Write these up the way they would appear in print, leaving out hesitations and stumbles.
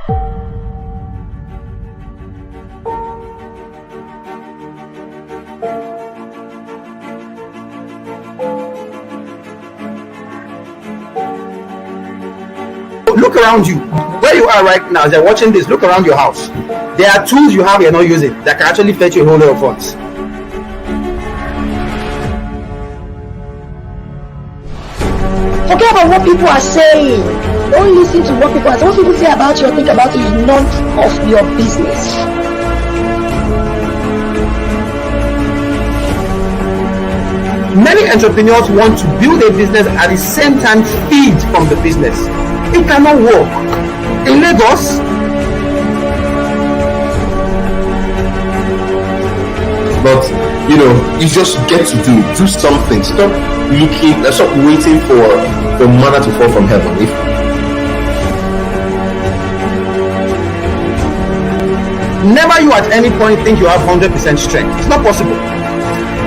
Look around you, where you are right now. As you're watching this, look around your house. There are tools you have you're not using that can actually fetch you a whole lot of funds. Forget about what people are saying. Don't listen to what people are saying. What people say about you or think about you is none of your business. Many entrepreneurs want to build a business at the same time feed from the business. It cannot work. In Lagos, but you just get to do something. Stop waiting for manna to fall from heaven. Never you at any point think you have 100% strength. It's not possible.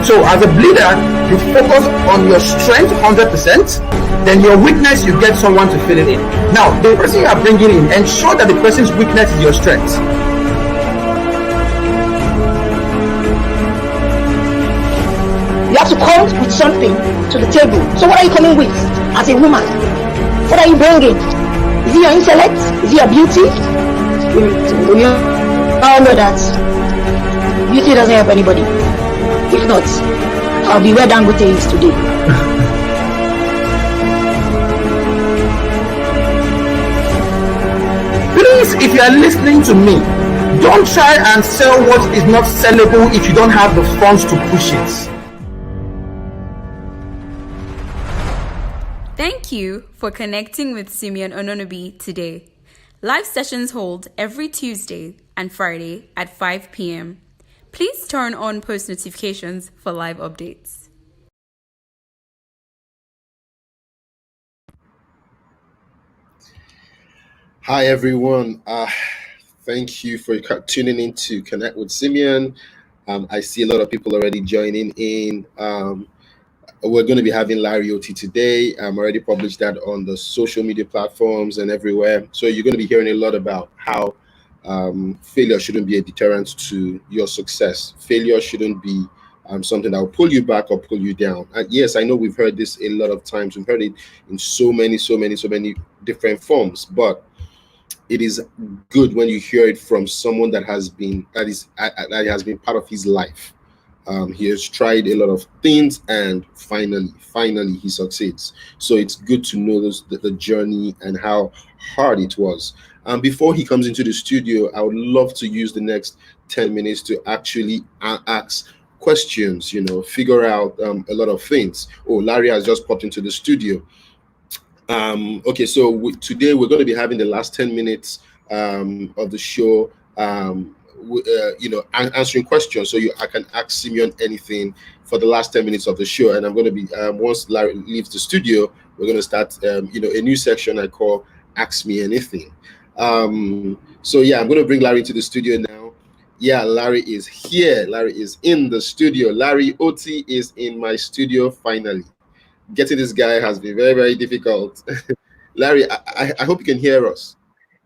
So as a leader, you focus on your strength 100%, then your weakness, you get someone to fill it in. Now, the person you are bringing in, ensure that the person's weakness is your strength. You have to come with something to the table. So what are you coming with as a woman? What are you bringing? Is it your intellect? Is it your beauty? We all know that beauty doesn't help anybody. If not, I'll be where Dangote is today. Please, if you are listening to me, don't try and sell what is not sellable if you don't have the funds to push it. Thank you for connecting with Simeon Ononubi today. Live sessions hold every Tuesday and Friday at 5 p.m. Please turn on post notifications for live updates. Hi everyone. Thank you for tuning in to Connect with Simeon. I see a lot of people already joining in. We're going to be having Larry Oti today. I'm already published that on the social media platforms and everywhere. So you're going to be hearing a lot about how failure shouldn't be a deterrent to your success. Failure shouldn't be something that will pull you back or pull you down. And yes, I know we've heard this a lot of times. We've heard it in so many different forms, but it is good when you hear it from someone that has been part of his life. He has tried a lot of things and finally he succeeds. So it's good to know the journey and how hard it was. Before he comes into the studio, I would love to use the next 10 minutes to actually ask questions, figure out a lot of things. Oh, Larry has just popped into the studio. Okay, so today we're going to be having the last 10 minutes of the show, answering questions. So I can ask Simeon anything for the last 10 minutes of the show. And I'm going to be, once Larry leaves the studio, we're going to start, a new section I call Ask Me Anything. So yeah, I'm going to bring Larry to the studio now. Yeah, Larry is here. Larry is in the studio. Larry Oti is in my studio finally. Getting this guy has been very, very difficult. Larry, I hope you can hear us.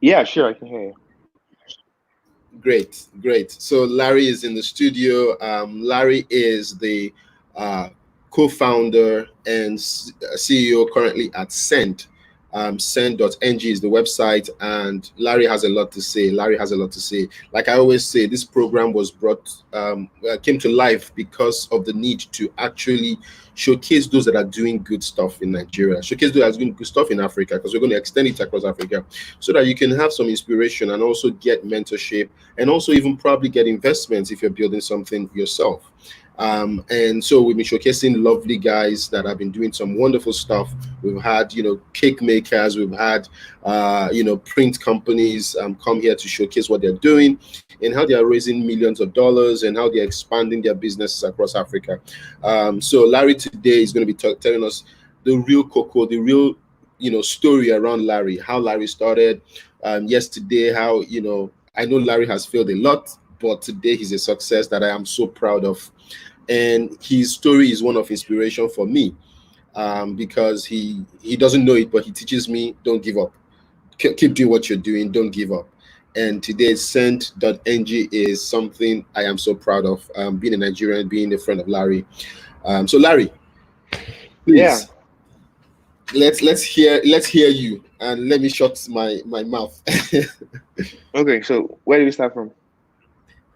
Yeah, sure, I can hear you. Great. So Larry is in the studio. Larry is the co-founder and CEO currently at Send. Send.ng is the website, and Larry has a lot to say. Like I always say, this program was came to life because of the need to actually showcase those that are doing good stuff in Nigeria, showcase those that are doing good stuff in Africa, because we're going to extend it across Africa so that you can have some inspiration and also get mentorship and also even probably get investments if you're building something yourself. And so we've been showcasing lovely guys that have been doing some wonderful stuff. We've had, cake makers, we've had, print companies come here to showcase what they're doing and how they are raising millions of dollars and how they're expanding their businesses across Africa. So Larry today is going to be telling us the real cocoa, the real, story around Larry, how Larry started. Yesterday, how, I know Larry has failed a lot, but today he's a success that I am so proud of. And his story is one of inspiration for me, because he doesn't know it, but he teaches me, don't give up. Keep doing what you're doing, don't give up. And today's Sent.ng is something I am so proud of. Being a Nigerian, being a friend of Larry. So Larry, Yeah. please, let's hear you, and let me shut my mouth. Okay. So where do we start from?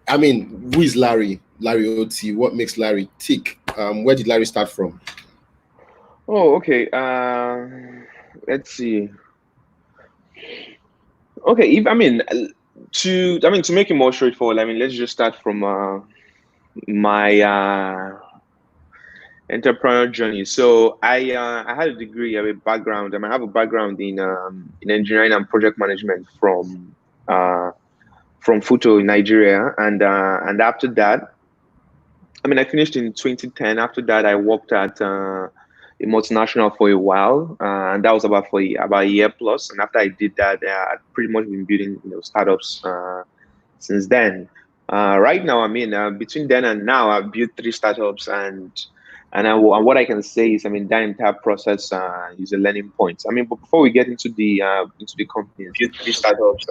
I mean, who is Larry? Larry Oti. What makes Larry tick? Where did Larry start from? Oh, okay. Let's see. Okay. If I mean to make it more straightforward, I mean, let's just start from my entrepreneurial journey. So I had a degree, I have a background. I have a background in engineering and project management from Futo in Nigeria, and after that, I mean, I finished in 2010. After that, I worked at a multinational for a while, and that was about a year plus. And after I did that, I've pretty much been building startups since then. Right now, I mean, between then and now, I've built 3 startups, and what I can say is, I mean, that entire process is a learning point. I mean, but before we get into the companies, Built 3 startups.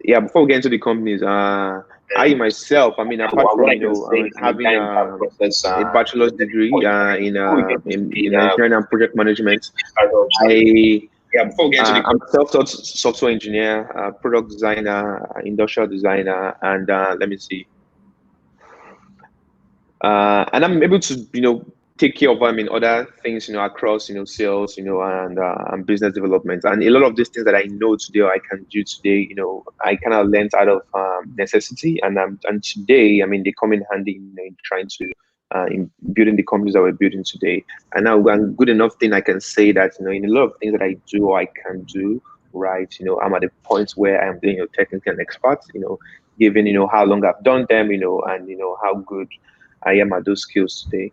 yeah, before we get into the companies, I myself, I mean, apart What from I can say is, I mean, having that entire process a bachelor's degree point. I mean, before we get into in the engineering and project management, startups, I yeah, before we get into the I'm a self-taught software engineer, product designer, industrial designer, and let me see, and I'm able to take care of other things across sales and business development, and a lot of these things that I know today or I can do today, I kind of learned out of necessity, and today, I mean, they come in handy in trying to in building the companies that we're building today. And now one good enough thing I can say that in a lot of things that I do or I can do, right, I'm at a point where I'm being technically an expert, given how long I've done them, and how good I am at those skills today.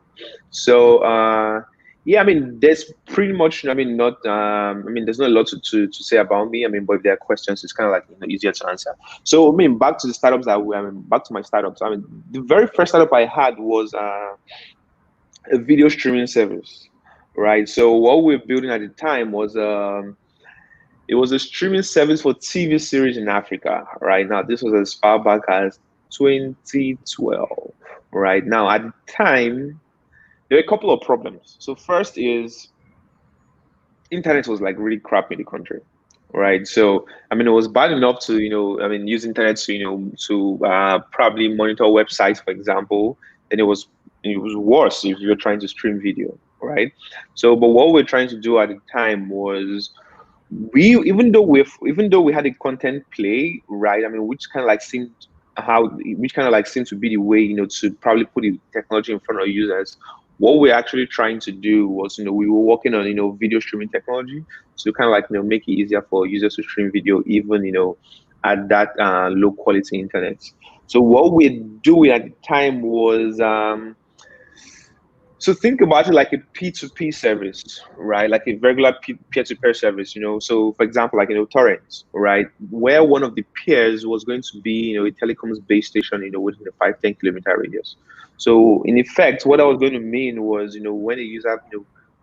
So yeah, I mean, there's pretty much, I mean, not, I mean, there's not a lot to say about me. I mean, but if there are questions, it's kind of like easier to answer. So I mean, back to the startups back to my startups. I mean, the very first startup I had was a video streaming service, right? So what we were building at the time was it was a streaming service for TV series in Africa. Right now, this was as far back as 2012. Right now, at the time, there were a couple of problems. So first is internet was like really crap in the country, right? So I mean, it was bad enough to I mean, use internet to to probably monitor websites, for example. Then it was worse if you're trying to stream video, right? So, but what we're trying to do at the time was even though we had a content play, right? I mean, which kind of like seemed to be the way to probably put the technology in front of users. What we're actually trying to do was we were working on video streaming technology to kind of like make it easier for users to stream video even at that low quality internet. So what we're doing at the time was so think about it like a P2P service, right? Like a regular peer-to-peer service, So for example, like torrents, right? Where one of the peers was going to be, a telecoms base station, within a 5-10 kilometer radius. So in effect, what I was going to mean was, when a user,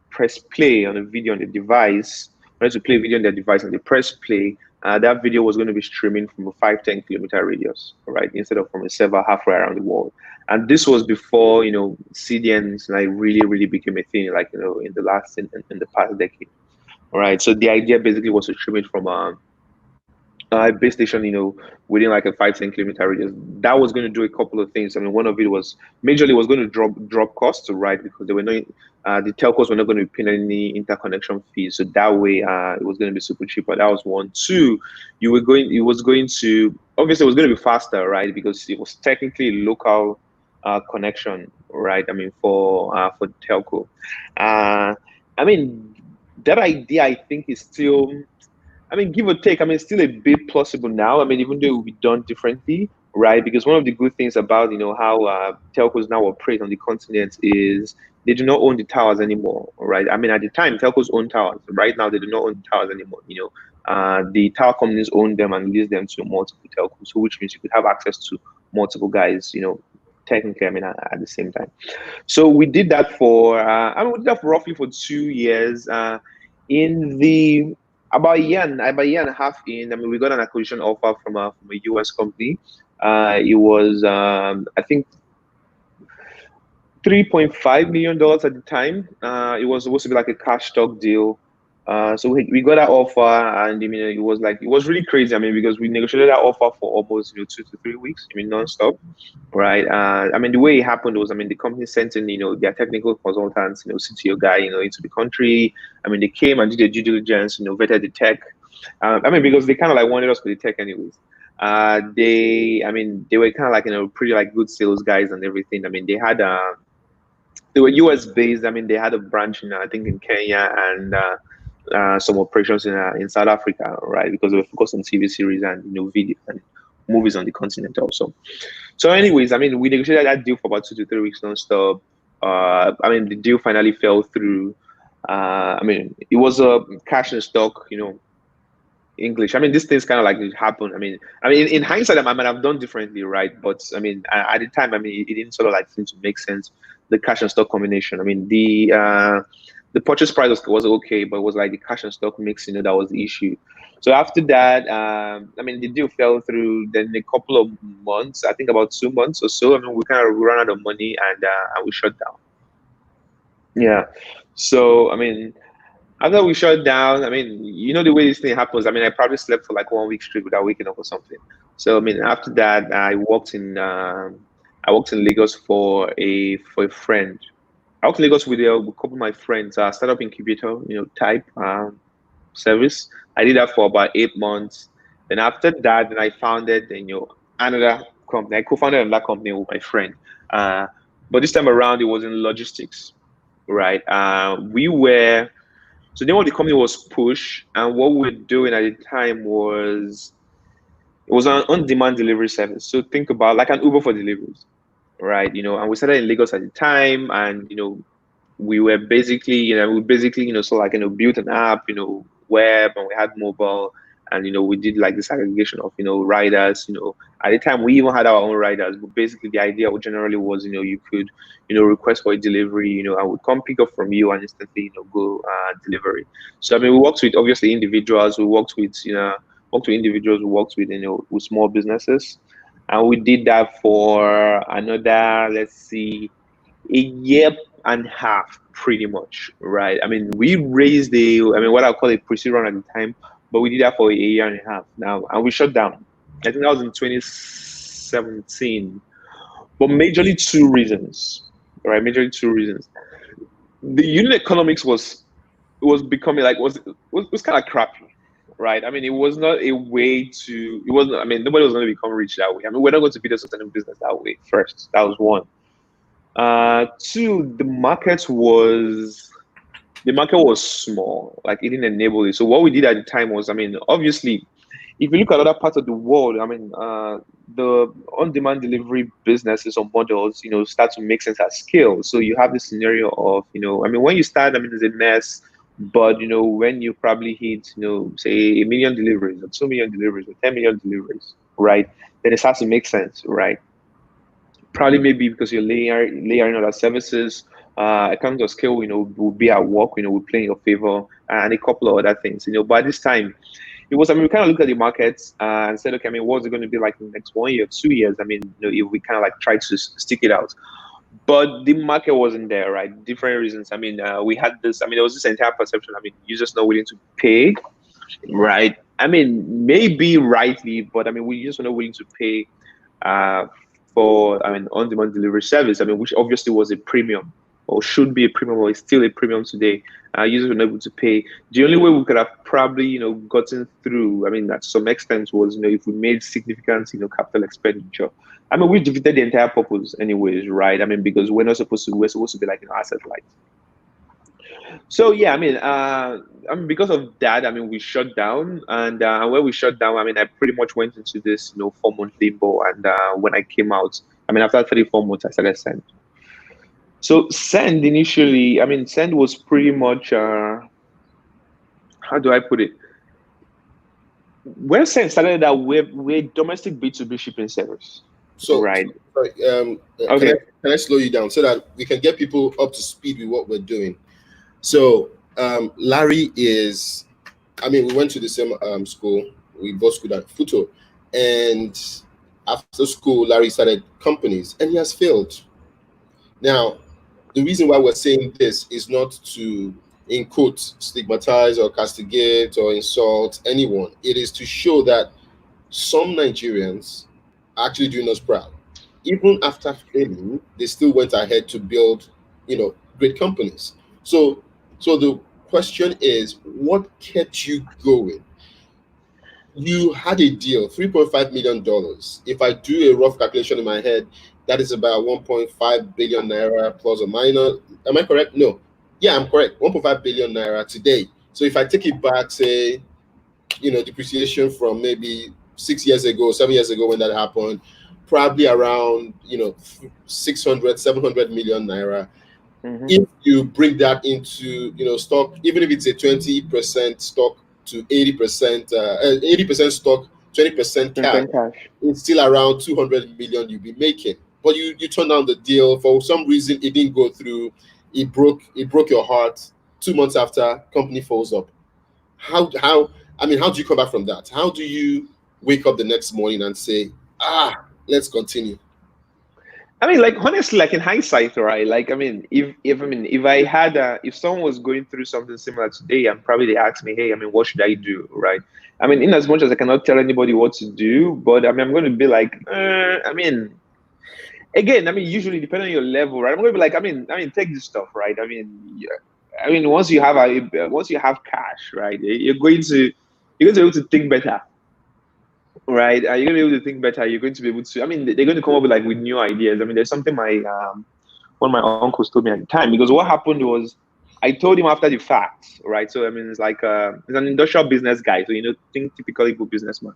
press play on a video on the device, wanted to play video on their device and they press play, that video was going to be streaming from a 5-10 kilometer radius, right? Instead of from a server halfway around the world. And this was before CDNs like really became a thing, like in the past decade. All right. So the idea basically was to stream it from a base station, within like a 5-10 kilometer radius. That was going to do a couple of things. I mean, one of it was majorly was going to drop costs, right? Because they were not the telcos were not going to be paying any interconnection fees. So that way, it was going to be super cheap. But that was one. Two, it was going to obviously it was going to be faster, right? Because it was technically a local connection, right? I mean, for telco. I mean, that idea I think is still, I mean, give or take, I mean, it's still a bit plausible now. I mean, even though it will be done differently, right? Because one of the good things about, how telcos now operate on the continent is they do not own the towers anymore, right? I mean, at the time, telcos own towers. Right now, they do not own the towers anymore. The tower companies own them and lease them to multiple telcos, so which means you could have access to multiple guys, technically, I mean, at the same time. So we did that for, we did that for roughly for 2 years. In the about a year and a half in, I mean, we got an acquisition offer from a US company. It was I think $3.5 million at the time. It was supposed to be like a cash stock deal. So we got that offer, and I mean, it was really crazy. I mean, because we negotiated that offer for almost 2 to 3 weeks. I mean, nonstop, right? I mean, the way it happened was, I mean, the company sent in their technical consultants, CTO guy, into the country. I mean, they came and did their due diligence, vetted the tech. I mean, because they kind of like wanted us for the tech anyways. They were kind of like pretty like good sales guys and everything. I mean, they were US based. I mean, they had a branch in I think in Kenya and some operations in South Africa, right? Because they were focused on TV series and video and movies on the continent also. So, anyways, I mean, we negotiated that deal for about 2 to 3 weeks nonstop. I mean, the deal finally fell through. I mean, it was a cash and stock, English. I mean, these things kind of like happen. I mean, in hindsight, I might have done differently, right? But I mean, at the time, I mean, it didn't sort of like seem to make sense. The cash and stock combination. I mean, the purchase price was okay, but it was like the cash and stock mix, that was the issue. So after that, I mean, the deal fell through. Then a couple of months, I think about 2 months or so, I mean, we kind of ran out of money and we shut down. Yeah. So I mean, after we shut down, I mean, the way this thing happens. I mean, I probably slept for like 1 week straight without waking up or something. So I mean, after that, I worked in Lagos for a friend. I worked in Lagos with a couple of my friends, startup incubator, type service. I did that for about 8 months. Then after that, then I founded, another company. I co-founded another company with my friend. But this time around, it was in logistics, right? So then what the company was Push, and what we were doing at the time was, it was an on-demand delivery service. So think about like an Uber for deliveries, right? And we started in Lagos at the time, and we were basically, so like built an app, web, and we had mobile, and we did like this aggregation of riders. At the time we even had our own riders, but basically the idea generally was you could request for a delivery, I would come pick up from you and instantly go delivery. So I mean, we worked with obviously individuals, we worked with individuals, we worked with with small businesses, and we did that for another, let's see, a year and a half pretty much, right? I mean, we raised what I call a pre-seed round at the time, but we did that for a year and a half now, and we shut down. I think that was in 2017. But majorly 2 reasons, right? Majorly 2 reasons. The unit economics was becoming like was kind of crappy, right? I mean, it was not a way to. It wasn't. I mean, nobody was going to become rich that way. I mean, we're not going to build a sustainable business that way. First, that was one. 2, the market was small, like it didn't enable it. So what we did at the time was, I mean, obviously, if you look at other parts of the world, I mean, the on-demand delivery businesses or models, start to make sense at scale. So you have this scenario of, I mean, when you start, I mean, there's a mess, but when you probably hit, say 1 million deliveries or 2 million deliveries or 10 million deliveries, right? Then it starts to make sense, right? Probably maybe because you're layering other services, economies of scale, will be at work, will play in your favor, and a couple of other things, By this time, it was, I mean, we kind of looked at the markets and said, okay, I mean, what's it going to be like in the next 1 year, 2 years? I mean, if we kind of like try to stick it out. But the market wasn't there, right? Different reasons. I mean, we had this, I mean, there was this entire perception, I mean, users not willing to pay, right? I mean, maybe rightly, but I mean, we just were not willing to pay for, I mean, on-demand delivery service, I mean, which obviously was a premium or should be a premium or is still a premium today. Users were not able to pay. The only way we could have probably, gotten through, I mean, at some extent was, if we made significant, capital expenditure. I mean, we defeated the entire purpose anyways, right? I mean, because we're supposed to be like an asset light. So yeah, I mean, because of that, I mean, we shut down, and when we shut down, I mean, I pretty much went into this, 4-month limbo, and when I came out, I mean, after 3-4 months, I started Send. So Send initially, I mean, Send was pretty much, how do I put it? When Send started that, we're domestic B2B shipping service. So, right. Sorry, okay. Can I slow you down so that we can get people up to speed with what we're doing? So Larry is I mean, we went to the same school. We both schooled at Futo, and after school, Larry started companies, and he has failed. Now, the reason why we're saying this is not to, in quotes, stigmatize or castigate or insult anyone. It is to show that some Nigerians are actually doing us proud. Even after failing, they still went ahead to build, great companies. So the question is, what kept you going? You had a deal, $3.5 million. If I do a rough calculation in my head, that is about 1.5 billion naira plus or minus. Am I correct? No. Yeah, I'm correct. 1.5 billion naira today. So if I take it back, say, depreciation from maybe 6 years ago, 7 years ago when that happened, probably around, 600, 700 million naira. If you bring that into, stock, even if it's a 20% stock to 80%, 80% stock, 20% cash, it's still around 200 million you'll be making. But you turned down the deal for some reason. It didn't go through. It broke your heart. 2 months after, company falls up. How do you come back from that? How do you wake up the next morning and say, let's continue? I mean, like honestly, like in hindsight, right? Like, I mean, if I had if someone was going through something similar today, and probably they asked me, hey, I mean, what should I do, right? I mean, in as much as I cannot tell anybody what to do, but I mean, I'm going to be like, I mean, again, I mean, usually depending on your level, right? I'm going to be like, I mean, take this stuff, right? I mean, yeah. I mean, once you have cash, right, you're going to be able to think better, right? You're gonna be able to think better. You're going to be able to. I mean, they're going to come up with new ideas. I mean, there's something one of my uncles told me at the time, because what happened was I told him after the fact, right? So I mean, it's like he's an industrial business guy, so think typically good businessman.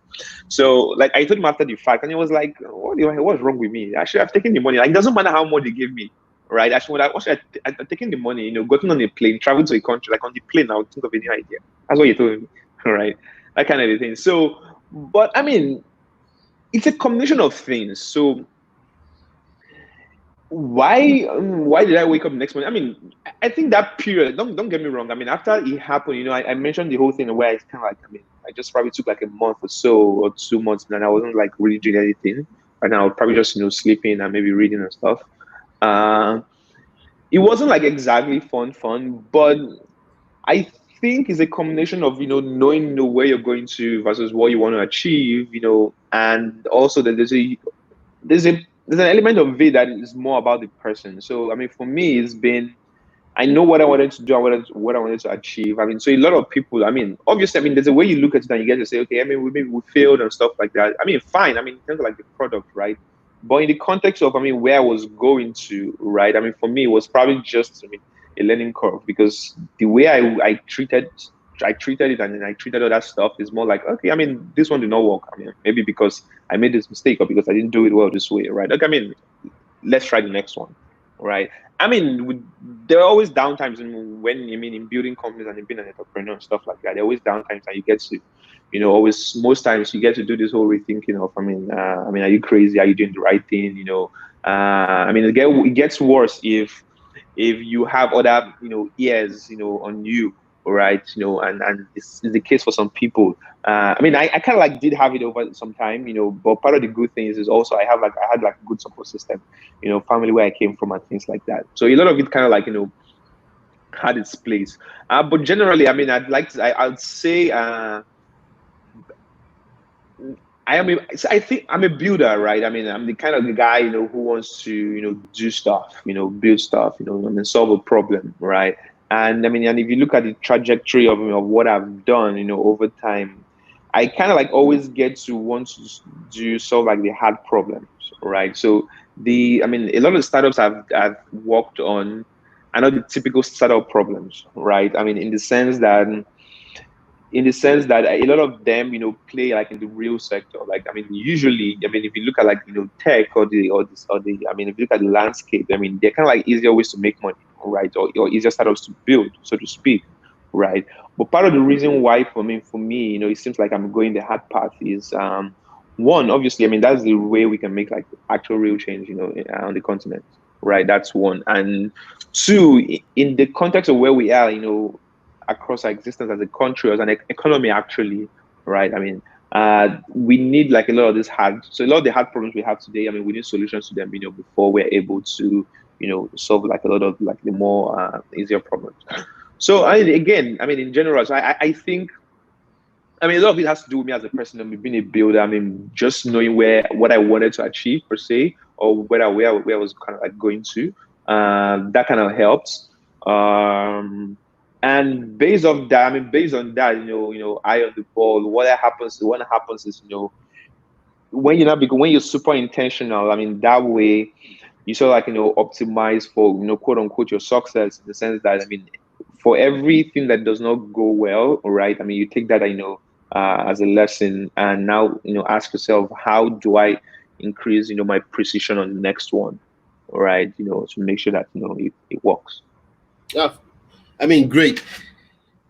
So like I told him after the fact, and he was like, "What's wrong with me? Actually, I've taken the money. Like, it doesn't matter how much they give me." Right? Actually, I've taken the money, gotten on a plane, traveled to a country, like on the plane, I would think of a new idea. That's what you told me, right? That kind of a thing. So, but I mean, it's a combination of things. So why did I wake up the next morning? I mean, I think that period, don't get me wrong. I mean, after it happened, I mentioned the whole thing where it's kind of like, I mean, I just probably took like a month or so or 2 months, and I wasn't like really doing anything. Right now, I would probably just sleeping and maybe reading and stuff. It wasn't like exactly fun, but I think it's a combination of knowing where you're going to versus what you want to achieve, and also that there's an element of it that is more about the person. So I mean, for me, it's been, I know what I wanted to do and what I wanted to achieve. I mean, so a lot of people, I mean, obviously, I mean, there's a way you look at it and you get to say, okay, I mean, maybe we failed and stuff like that. I mean, fine. I mean, in terms of like the product, right? But in the context of, I mean, where I was going to, right? I mean, for me, it was probably just, I mean, a learning curve, because the way I treated it, and then I treated all that stuff is more like, okay, I mean, this one did not work. I mean, maybe because I made this mistake or because I didn't do it well this way, right? Like, I mean, let's try the next one, right? I mean, there are always downtimes in building companies and in being an entrepreneur and stuff like that. There are always downtimes, and you get to, always, most times you get to do this whole rethinking of, I mean, are you crazy? Are you doing the right thing? I mean, it gets worse if you have other, ears, on you, right? And this is the case for some people. I mean, I kind of like did have it over some time, but part of the good things is also I had like a good support system, family where I came from and things like that. So a lot of it kind of like, had its place. But generally, I mean, I'd say, I think I'm a builder, right? I mean, I'm the kind of the guy, who wants to, do stuff, build stuff, and solve a problem, right? And I mean, and if you look at the trajectory of what I've done, over time, I kind of like always get to want to do solve like the hard problems, right? So I mean, a lot of startups I've worked on are not the typical startup problems, right? I mean, in the sense that a lot of them, play like in the real sector. Like, I mean, usually, I mean, if you look at like, tech or I mean, if you look at the landscape, I mean, they're kind of like easier ways to make money, right? Or easier startups to build, so to speak, right? But part of the reason why for me, it seems like I'm going the hard path is, one, obviously, I mean, that's the way we can make like actual real change, on the continent, right? That's one. And two, in the context of where we are, across our existence as a country, as an economy, actually, right? I mean, we need like a lot of so a lot of the hard problems we have today. I mean, we need solutions to them, before we're able to, solve like a lot of like the more easier problems. So again, I mean, in general, so I think, I mean, a lot of it has to do with me as a person. I mean, being a builder. I mean, just knowing what I wanted to achieve per se, or where I was kind of like going to. That kind of helps. And based on that, eye on the ball. What happens is, when you're super intentional. I mean, that way you sort of like optimize for quote unquote your success, in the sense that, I mean, for everything that does not go well, right? I mean, you take that as a lesson, and now ask yourself, how do I increase my precision on the next one, right? To make sure that it works. Yeah, I mean, great.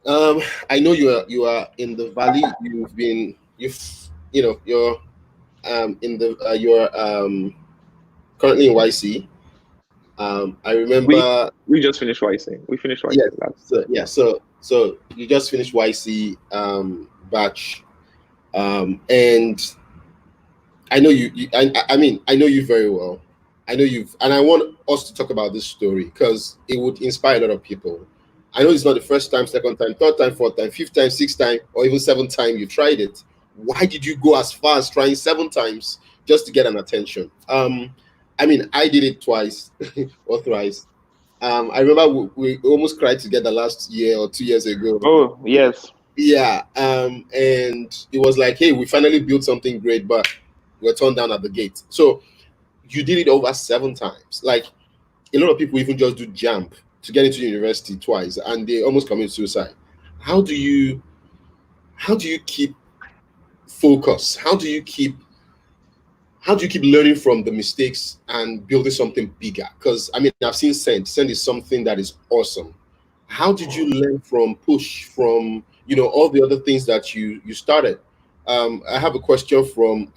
I know you are in the valley. You're in the you're currently in YC. I remember we just finished YC. We finished YC. Yeah, so you just finished YC batch, and I know you. I mean, I know you very well. I know and I want us to talk about this story because it would inspire a lot of people. I know it's not the first time, second time, third time, fourth time, fifth time, sixth time, or even seventh time you tried it. Why did you go as far as trying 7 times just to get an attention? I mean, I did it twice or thrice. I remember we almost cried together last year or 2 years ago. Oh, yes. Yeah. And it was like, hey, we finally built something great, but we're turned down at the gate. So you did it over 7 times. Like, a lot of people even just do jump to get into university twice, and they almost commit suicide. How do you keep focus? How do you keep learning from the mistakes and building something bigger? Because I mean, I've seen Send is something that is awesome. How did you learn from Push, from all the other things that you started? I have a question from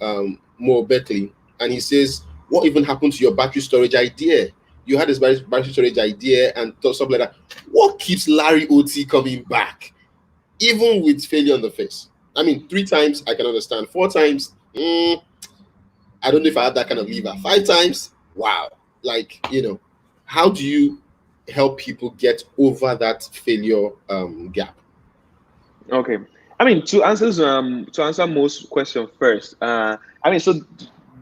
Mo Beckley, and he says, what even happened to your battery storage idea? You had this battery storage idea and stuff like that. What keeps Larry Oti coming back, even with failure on the face? I mean, 3 times I can understand. 4 times, I don't know if I have that kind of lever. 5 times, wow. Like, how do you help people get over that failure gap? Okay. I mean, to answer most questions first, I mean, so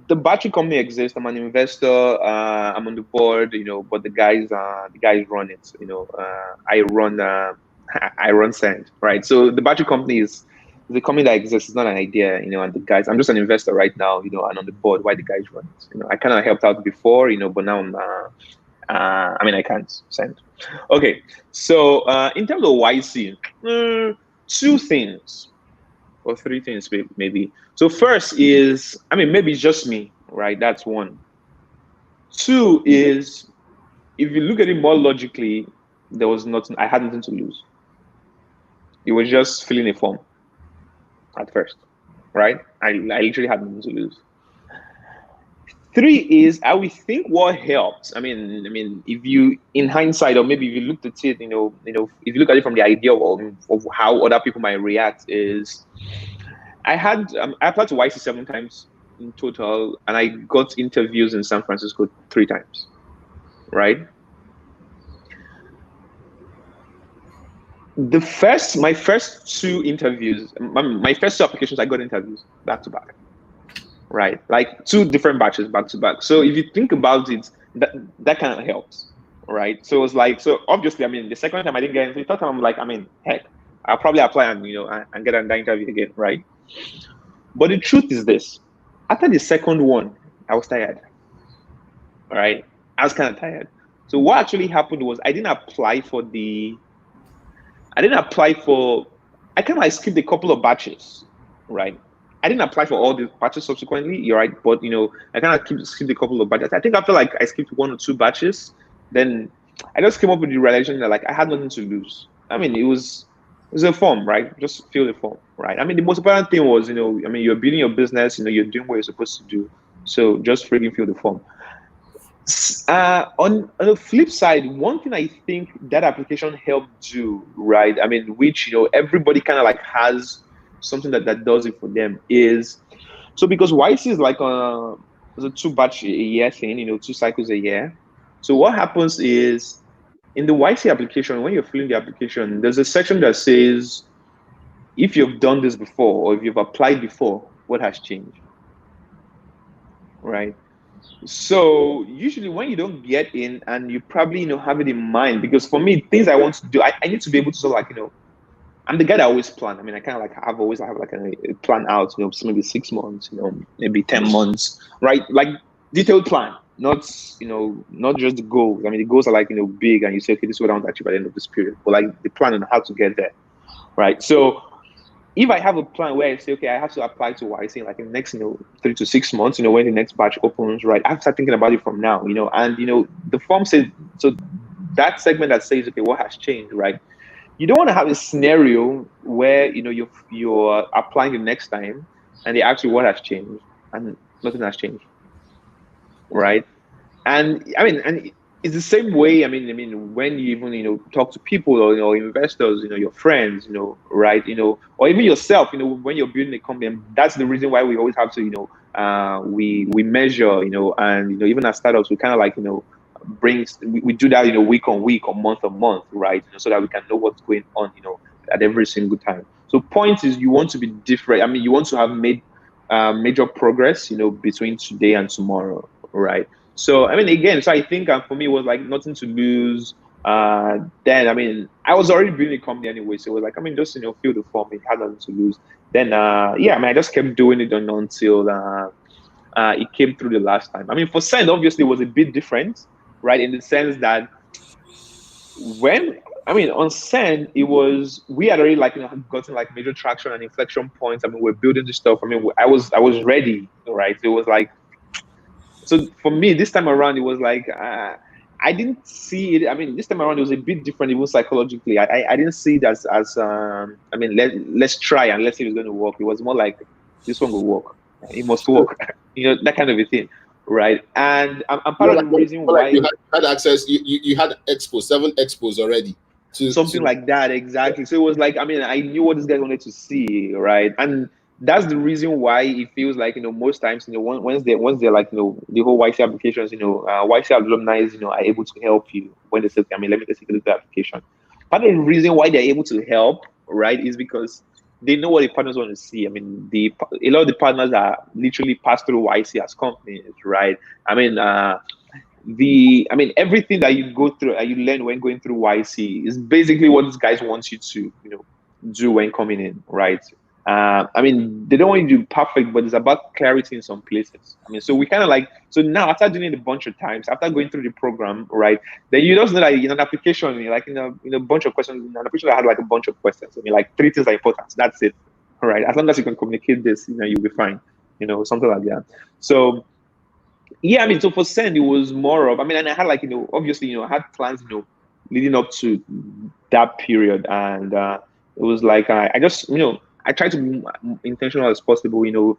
the battery company exists. I'm an investor. I'm on the board, but the guys run it. I run Send, right? So the battery company is the company that exists. It's not an idea, and the guys. I'm just an investor right now, and on the board. Why the guys run it? I kind of helped out before, but now I'm. I mean, I can't Send. Okay, so in terms of YC, 2 things. Or 3 things, maybe. So first is, I mean, maybe it's just me, right? That's 1. 2 is, if you look at it more logically, there was nothing. I had nothing to lose. It was just filling a form at first, right? I literally had nothing to lose. 3 is, I would think what helps. I mean, if you, in hindsight, or maybe if you looked at it, if you look at it from the idea of how other people might react, is I applied to YC 7 times in total, and I got interviews in San Francisco 3 times, right? My first 2 interviews, my first 2 applications, I got interviews back to back. Right, like 2 different batches back to back. So if you think about it, that kind of helps, right? So it's like, so obviously, I mean, the second time I didn't get into the third time, I'm like, I mean, heck, I'll probably apply and and get an interview again, right? But the truth is this: after the second one, I was tired. All right, I was kind of tired. So what actually happened was I kind of like skipped a couple of batches, right? I didn't apply for all the batches subsequently, you're right, but I kind of skipped a couple of batches. I think after like I skipped 1 or 2 batches, then I just came up with the realization that like I had nothing to lose. I mean, it was a form, right? Just fill the form, right? I mean, the most important thing was, I mean, you're building your business, you're doing what you're supposed to do. So just freaking fill the form. On the flip side, one thing I think that application helped do, right? I mean, which everybody kind of like has something that does it for them is so because YC is like it's a 2 batch a year thing, 2 cycles a year. So what happens is in the YC application, when you're filling the application, there's a section that says if you've done this before or if you've applied before, what has changed, right? So usually when you don't get in and you probably have it in mind, because for me things I want to do, I need to be able to sort of like I'm the guy that always plan. I mean, I kind of like have like a plan out, so maybe 6 months, maybe 10 months, right? Like detailed plan, not not just the goals. I mean, the goals are like big, and you say, okay, this is what I want to achieve at the end of this period, but like the plan on how to get there, right? So if I have a plan where I say, okay, I have to apply to YC like in the next 3 to 6 months, when the next batch opens, right? I have to start thinking about it from now, and the form says so. That segment that says, okay, what has changed, right? You don't want to have a scenario where you're applying the next time and they ask you what has changed and nothing has changed, right? And I mean, and it's the same way. I mean, when you even talk to people or investors, your friends, right, or even yourself, when you're building a company, and that's the reason why we always have to, we measure, and even as startups, we kind of like we do that week on week or month on month, right? So that we can know what's going on at every single time. So point is you want to be different. I mean, you want to have made major progress between today and tomorrow, right? So I mean, again, so I think for me it was like nothing to lose. Then I mean, I was already building a company anyway, so it was like, I mean, just fill the form, it had nothing to lose. Then yeah, I mean, I just kept doing it until it came through the last time. I mean, for Send obviously it was a bit different, right? In the sense that on Send, it was, we had already gotten like major traction and inflection points. I mean, we're building this stuff. I mean, I was ready, right? It was like, so for me this time around, it was like I didn't see it. I mean, this time around it was a bit different, even psychologically. I didn't see it as I mean, let's try and let's see if it's going to work. It was more like this one will work. It must work, that kind of a thing. Right, and I'm part of the reason why you had access. You had 7 expos already. Something like that, exactly. So it was like, I mean, I knew what this guy wanted to see, right? And that's the reason why it feels like most times once they're like the whole YC applications, YC alumni are able to help you when they say, I mean, let me take a look at the application. Part of the reason why they're able to help, right, is because they know what the partners want to see. I mean, a lot of the partners are literally passed through YC as companies, right? I mean, everything that you go through and you learn when going through YC is basically what these guys want you to, do when coming in, right? I mean, they don't want you to do perfect, but it's about clarity in some places. I mean, so we kind of like, so now after doing it a bunch of times, after going through the program, right, then you just know that in an application, like in a bunch of questions, in an application I had like a bunch of questions. I mean, like 3 things are important. That's it, all right? As long as you can communicate this, you'll be fine, something like that. So yeah, I mean, so for Send, it was more of, I mean, and I had like, obviously, I had plans, leading up to that period. And it was like, I just, I tried to be intentional as possible,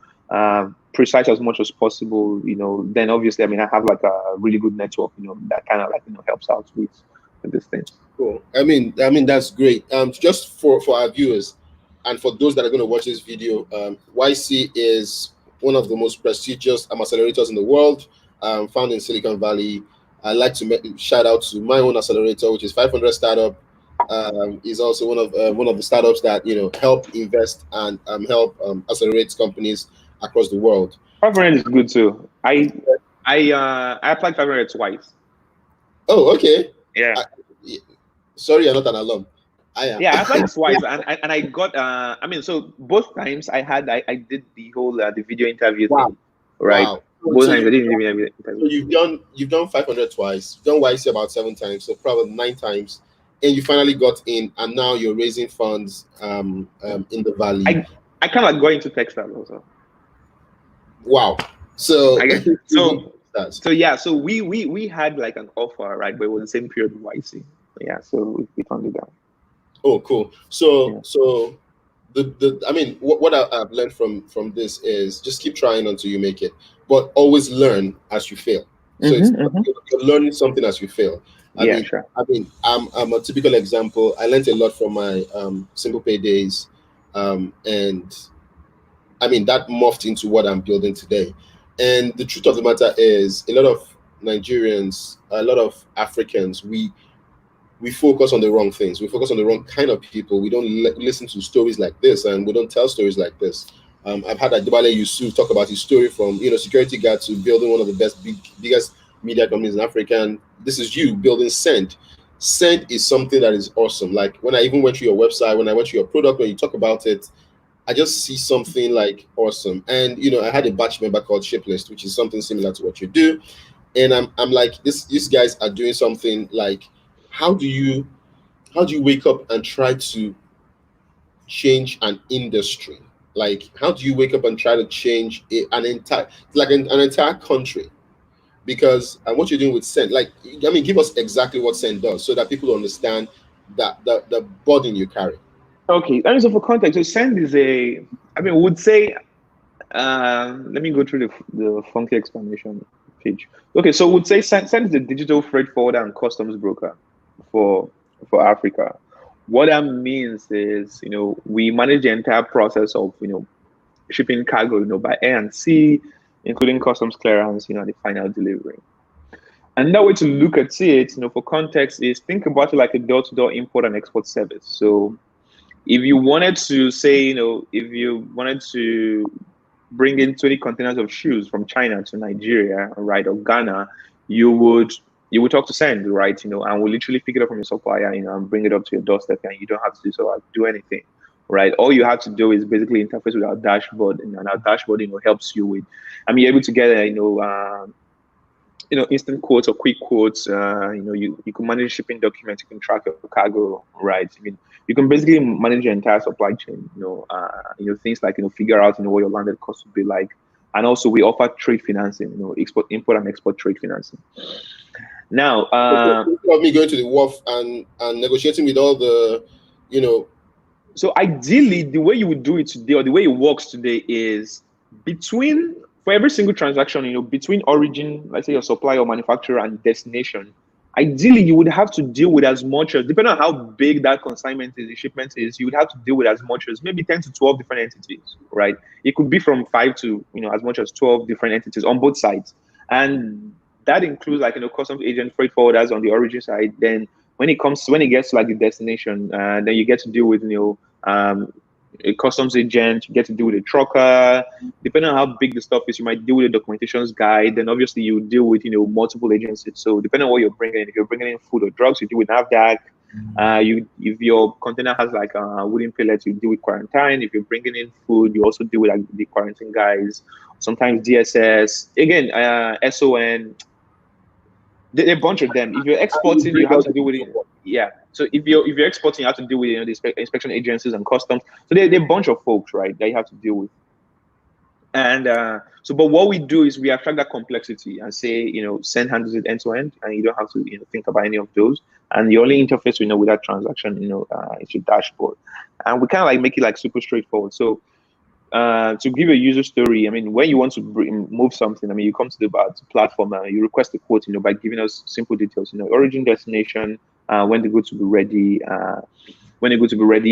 precise as much as possible, then obviously, I mean, I have like a really good network, that kind of like, helps out with this thing. Cool. I mean, that's great. Just for our viewers and for those that are going to watch this video, YC is one of the most prestigious accelerators in the world, found in Silicon Valley. I'd like to shout out to my own accelerator, which is 500 Startup. Is also one of the startups that help invest and help accelerate companies across the world. 500 is good too. I applied 500 twice. Oh, okay. Yeah. Sorry, you're not an alum. I am. Yeah, I applied twice, and I got. I mean, so both times I did the whole the video interview thing, right? Wow. Both times I didn't give me an interview. So you've done 500 twice. You've done YC about 7 times, so probably 9 times. And you finally got in, and now you're raising funds in the Valley. I kind of like going to Texas also. Wow. So yeah. So we had like an offer, right? But it was the same period with YC. Yeah. So we turned it down. Oh, cool. So yeah. So I mean, what I've learned from this is just keep trying until you make it, but always learn as you fail. So it's Mm-hmm. you're learning something as you fail. Yeah, sure. I'm a typical example. I learned a lot from my single pay days, and that morphed into what I'm building today. And the truth of the matter is, a lot of Nigerians, a lot of Africans, we focus on the wrong things. We focus on the wrong kind of people. We don't listen to stories like this, and we don't tell stories like this. I've had Adibale Yusuf talk about his story from security guard to building one of the biggest media companies in Africa. And this is you building Send. Send is something that is awesome. Like when I even went through your website, when I went through your product, when you talk about it, I just see something like awesome. And I had a batch member called Shiplist, which is something similar to what you do. And I'm like, these guys are doing something like, how do you wake up and try to change an industry? Like, how do you wake up and try to change an entire country? Because what you're doing with Send, like, give us exactly what Send does so that people understand that the burden you carry. Okay, and so for context, so Send is we would say, let me go through the funky explanation page. Okay, so we'd say Send is a digital freight forwarder and customs broker for Africa. What that means is, we manage the entire process of, shipping cargo, by air and sea, including customs clearance, the final delivery. Another way to look at it, for context, is think about it like a door-to-door import and export service. So if you wanted to say, if you wanted to bring in 20 containers of shoes from China to Nigeria, right, or Ghana, you would talk to Send, right, and we'll literally pick it up from your supplier, and bring it up to your doorstep, and you don't have to do anything, right? All you have to do is basically interface with our dashboard, and our dashboard, helps you with, you're able to get, instant quotes or quick quotes. You can manage shipping documents, you can track your cargo, right? You can basically manage your entire supply chain. Things like figure out what your landed cost would be like, and also we offer trade financing. Import and export trade financing. Now, of me going to the wharf and negotiating with all the, So ideally, the way you would do it today, or the way it works today, is for every single transaction, between origin, let's say your supplier or manufacturer, and destination, ideally you would have to deal with as much as, depending on how big that consignment is, the shipment is, you would have to deal with as much as maybe 10 to 12 different entities, right? It could be from 5 to, as much as 12 different entities on both sides. And that includes customs agent, freight forwarders on the origin side. Then when it gets to like the destination, then you get to deal with, a customs agent, you get to deal with a trucker. Depending on how big the stuff is, you might deal with a documentations guide. Then obviously you deal with multiple agencies. So depending on what you're bringing in, if you're bringing in food or drugs, you deal with NAFDAC. If your container has like wooden pellets, you deal with quarantine. If you're bringing in food, you also deal with like the quarantine guys. Sometimes DSS. Again, SON. A bunch of them. If you're exporting, you have to deal with it. Yeah. So if you're exporting, you have to deal with the inspection agencies and customs. So they're a bunch of folks, right, that you have to deal with. And but what we do is we abstract that complexity and say, Send handles it end to end, and you don't have to think about any of those. And the only interface with that transaction, is your dashboard. And we kind of like make it like super straightforward. So to give a user story, when you want to move something, you come to the platform and you request a quote, by giving us simple details, origin, destination, when the goods will be ready,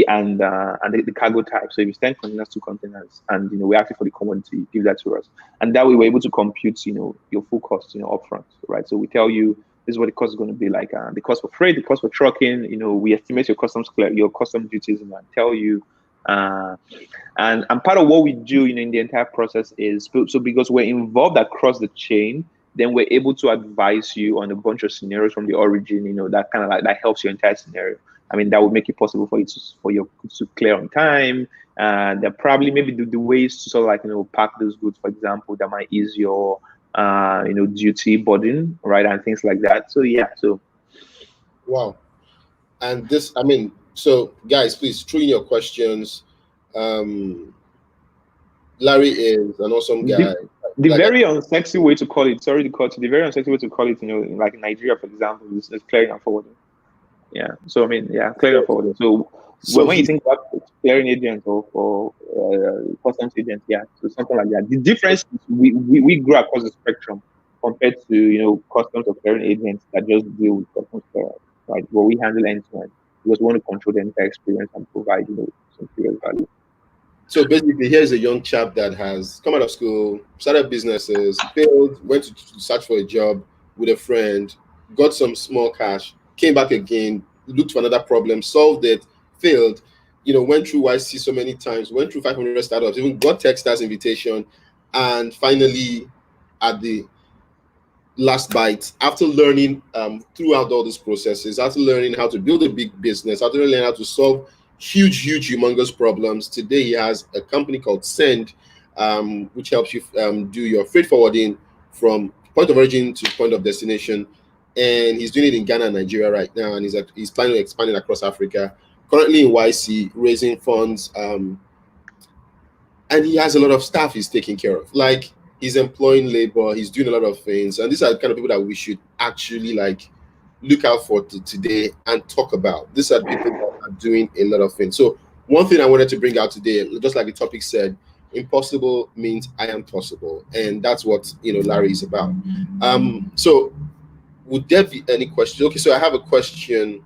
and the cargo type. So if it's 10 containers, 2 containers, and we ask you for the commodity, give that to us, and that way we're able to compute, your full cost, upfront, right? So we tell you this is what the cost is going to be like, the cost for freight, the cost for trucking. We estimate your customs duties, and tell you. And part of what we do in the entire process is, so because we're involved across the chain, then we're able to advise you on a bunch of scenarios from the origin, that kind of like that helps your entire scenario. That would make it possible for you for your goods to clear on time. There probably maybe the ways to sort of like pack those goods, for example, that might ease your duty burden, right, and things like that. So yeah, so wow. And this, so guys, please throw in your questions. Larry is an awesome guy. The very unsexy way to call it, sorry to cut, the very unsexy way to call it, like in Nigeria, for example, is clearing and forwarding. Yeah. So clearing and forwarding. So when you think about clearing agent or customs agent, yeah, so something like that. The difference is we grow across the spectrum compared to customs or clearing agents that just deal with customs clearance, right? But we handle end to end because we want to control the entire experience and provide some serious value. So basically, here's a young chap that has come out of school, started businesses, failed, went to search for a job with a friend, got some small cash, came back again, looked for another problem, solved it, failed, went through YC so many times, went through 500 startups, even got Techstars invitation, and finally, at the last bite, after learning throughout all these processes, after learning how to build a big business, after learning how to solve huge, humongous problems, today he has a company called Send, which helps you do your freight forwarding from point of origin to point of destination. And he's doing it in Ghana and Nigeria right now, and he's planning on expanding across Africa. Currently in YC, raising funds, and he has a lot of staff he's taking care of. Like, he's employing labor, he's doing a lot of things, and these are the kind of people that we should actually look out for today and talk about. These are people that are doing a lot of things. So one thing I wanted to bring out today, just like the topic said, impossible means I am possible, and that's what Larry is about. So would there be any questions? Okay, so I have a question.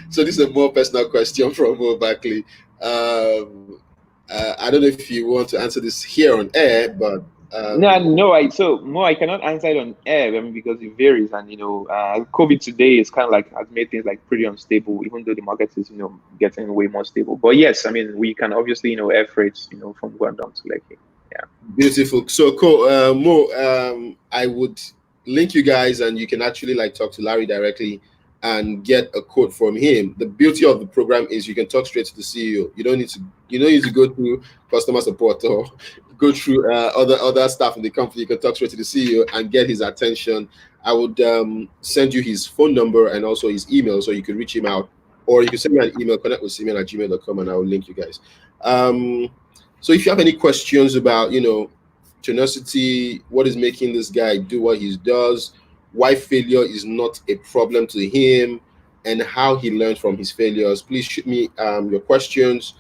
So this is a more personal question from Mo Buckley. I don't know if you want to answer this here on air, but I cannot answer it on air. Because it varies, and COVID today is kind of has made things pretty unstable, even though the market is getting way more stable. But yes, we can obviously air freights from Guangdong to Lekki. Yeah, beautiful. So cool. Mo, I would link you guys, and you can actually talk to Larry directly and get a quote from him. The beauty of the program is you can talk straight to the CEO. You don't need to go through customer support or go through other staff in the company. You can talk straight to the CEO and get his attention. I would send you his phone number and also his email so you can reach him out, or you can send me an email, connectwithsimeon@gmail.com, and I will link you guys. So if you have any questions about tenacity, what is making this guy do what he does, why failure is not a problem to him, and how he learned from his failures, please shoot me your questions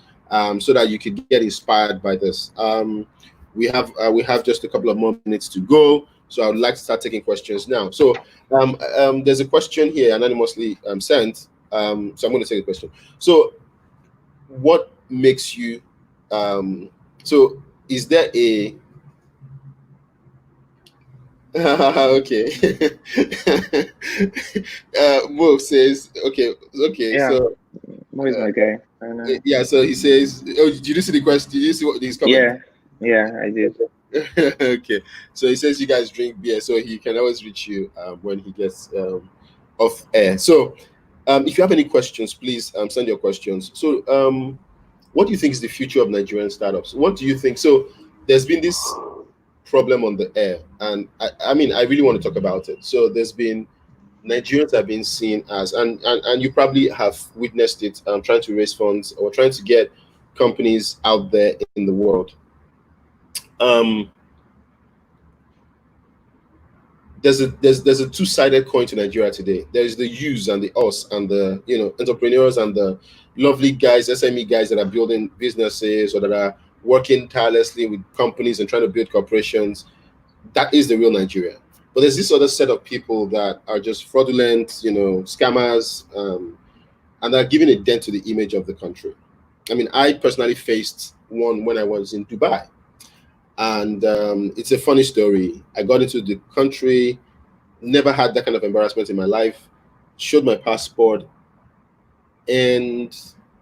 so that you could get inspired by this. We have just a couple of more minutes to go, so I would like to start taking questions now. So there's a question here anonymously sent, so I'm going to take the question. So what makes you so is there a okay. Mo says, okay. Yeah. So Mo is my guy. Yeah. So he says, "Oh, did you see the question? Did you see what he's coming?" Yeah, I did. Okay. So he says you guys drink beer, so he can always reach you when he gets off air. So if you have any questions, please send your questions. So what do you think is the future of Nigerian startups? What do you think? So there's been this problem on the air, and I really want to talk about it. So there's been Nigerians have been seen as, and you probably have witnessed it, trying to raise funds or trying to get companies out there in the world. There's a two-sided coin to Nigeria today. There's the yous and the us and the entrepreneurs and the lovely guys, SME guys that are building businesses or that are working tirelessly with companies and trying to build corporations. That is the real Nigeria. But there's this other set of people that are just fraudulent, scammers, and are giving a dent to the image of the country. I personally faced one when I was in Dubai. And it's a funny story. I got into the country, never had that kind of embarrassment in my life, showed my passport, and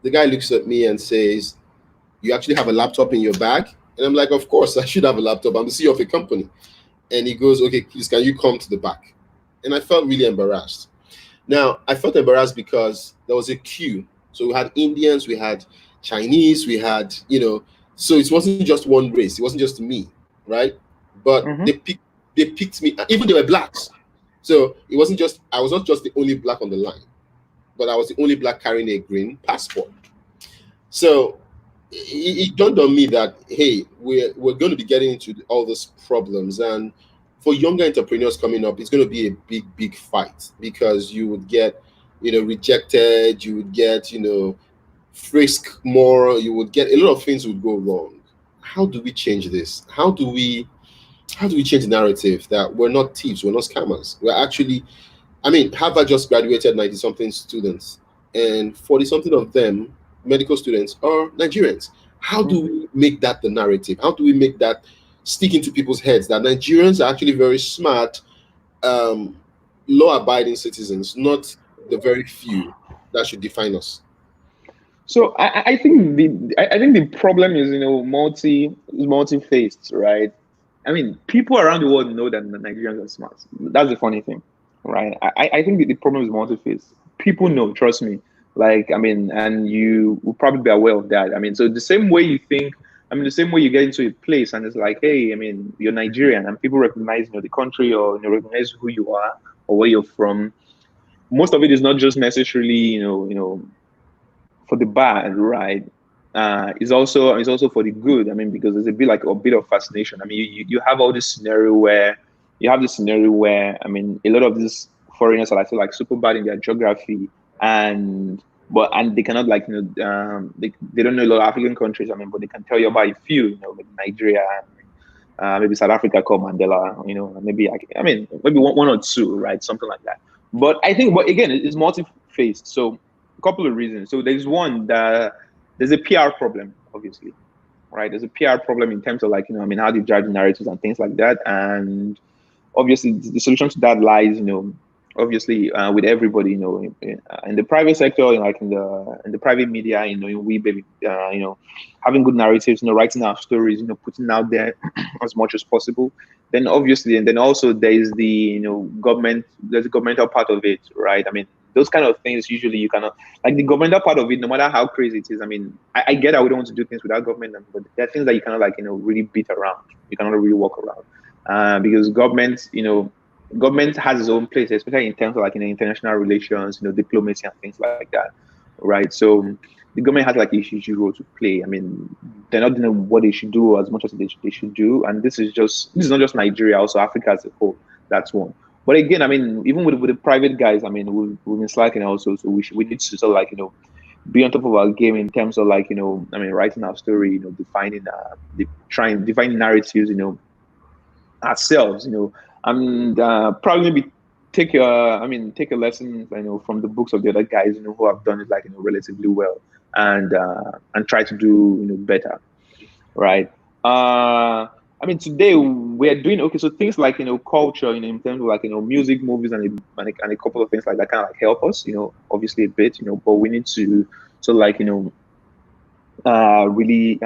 the guy looks at me and says, "You actually have a laptop in your bag?" And I'm like, "Of course, I should have a laptop. I'm the CEO of a company." And he goes, "Okay, please, can you come to the back?" And I felt really embarrassed. Now, I felt embarrassed because there was a queue. So we had Indians, we had Chinese, we had, so it wasn't just one race. It wasn't just me, right? But they picked me. Even they were blacks. So it wasn't just, I was not just the only black on the line, but I was the only black carrying a green passport. So it dawned on me that, hey, we're going to be getting into all these problems. And for younger entrepreneurs coming up, it's going to be a big fight, because you would get, rejected, you would get, frisk more, you would get a lot of things would go wrong. How do we change this? How do we how do we change the narrative that we're not thieves, we're not scammers, we're actually, I mean, Harvard just graduated 90 something students, and 40 something of them, medical students, are Nigerians. How do we make that the narrative? How do we make that stick into people's heads that Nigerians are actually very smart, law-abiding citizens, not the very few that should define us? So I think the problem is, multi-faced, right? I mean, people around the world know that the Nigerians are smart. That's the funny thing, right? I think the problem is multi-faced. People know, trust me. Like, I mean, and you will probably be aware of that. I mean, so the same way you think, I mean, the same way you get into a place and it's like, hey, I mean, you're Nigerian, and people recognize, the country, or recognize who you are or where you're from. Most of it is not just necessarily, for the bad, right? Is also for the good. I mean, because there's a bit of fascination. I mean, you have all this scenario where I mean, a lot of these foreigners are, I feel like, super bad in their geography, and they cannot, like, they don't know a lot of African countries. I mean, but they can tell you about a few, like Nigeria, maybe South Africa called Mandela, maybe maybe one or two, right? Something like that. But I think, but again, it's multi-faced. So a couple of reasons. So there's one that there's a PR problem, obviously, right? There's a PR problem in terms of, like, how do you drive the narratives and things like that. And obviously the solution to that lies, obviously, with everybody, in the private sector, like in the private media, we baby, having good narratives, writing our stories, putting out there as much as possible. Then obviously, and then also there is the government. There's a governmental part of it, right? I mean, those kind of things usually you cannot, like, the governmental part of it, no matter how crazy it is. I mean, I get that we don't want to do things without government, but there are things that you cannot, like, really beat around. You cannot really walk around, because government has its own place, especially in terms of, like, international relations, diplomacy and things like that, right? So the government has, like, a huge role to play. I mean, they're not doing what they should do as much as they should do, and this is not just Nigeria, also Africa as a whole. That's one. But again, I mean, even with the private guys, I mean, we've been slacking also, so we need to sort of, like, be on top of our game in terms of, like, I mean, writing our story, defining narratives, ourselves, and probably maybe take a lesson, from the books of the other guys, who have done it, like, relatively well, and try to do, better, right? I mean, today we're doing okay. So things like, culture, in terms of, like, music, movies, and a couple of things like that kind of, like, help us, obviously a bit, but we need to like, really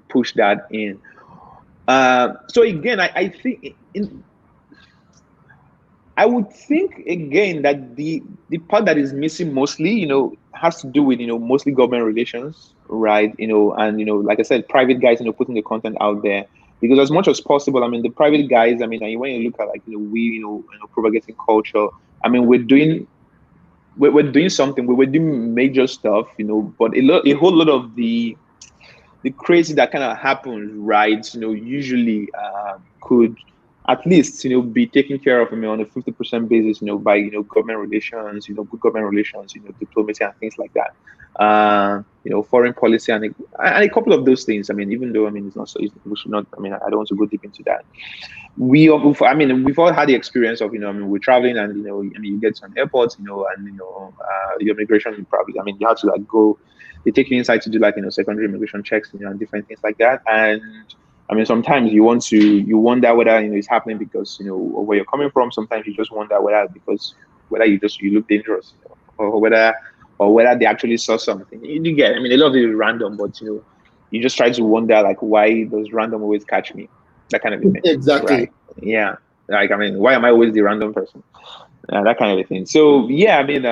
push that in. So again, I think I would think again that the part that is missing mostly, has to do with, mostly government relations, right? And like I said, private guys, putting the content out there, because as much as possible, I mean, the private guys, I mean, and when you look at, like, we, propagating culture, I mean, we're doing something, we're doing major stuff, but a whole lot of the crazy that kind of happens, right? Usually could at least, be taken care of, on a 50% basis, by, government relations, good government relations, diplomacy and things like that. Foreign policy and a couple of those things. I mean, even though, I mean, it's not so easy, we should not, I mean, I don't want to go deep into that. We've all had the experience of, we're traveling and, you get to an airport, and, your immigration probably, I mean, you have to, like, go, they take you inside to do, like, secondary immigration checks, and different things like that. And I mean, sometimes you wonder whether, it's happening because, of where you're coming from. Sometimes you just wonder whether you look dangerous, or whether they actually saw something. You get, I mean, a lot of it is random, but, you just try to wonder, like, why does random always catch me? That kind of a thing. Exactly. Right? Yeah. Like, I mean, why am I always the random person? That kind of a thing. So, yeah, I mean,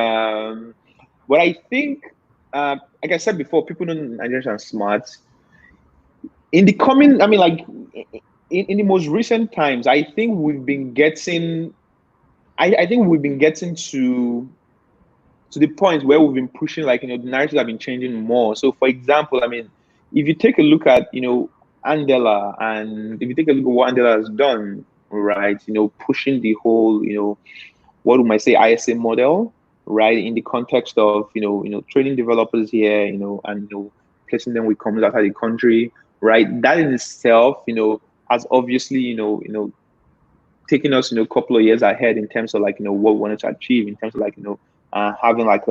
what I think, like I said before, people know Nigerians are smart. In the coming, I mean, like, in the most recent times, I think we've been getting, to the point where we've been pushing, like, the narratives have been changing more. So, for example, I mean, if you take a look at, Andela, and if you take a look at what Andela has done, right, pushing the whole, what we might say, ISA model, right, in the context of, training developers here, and, placing them with companies outside the country, right? That in itself, has obviously, taking us, a couple of years ahead in terms of like, what we wanted to achieve in terms of like, having like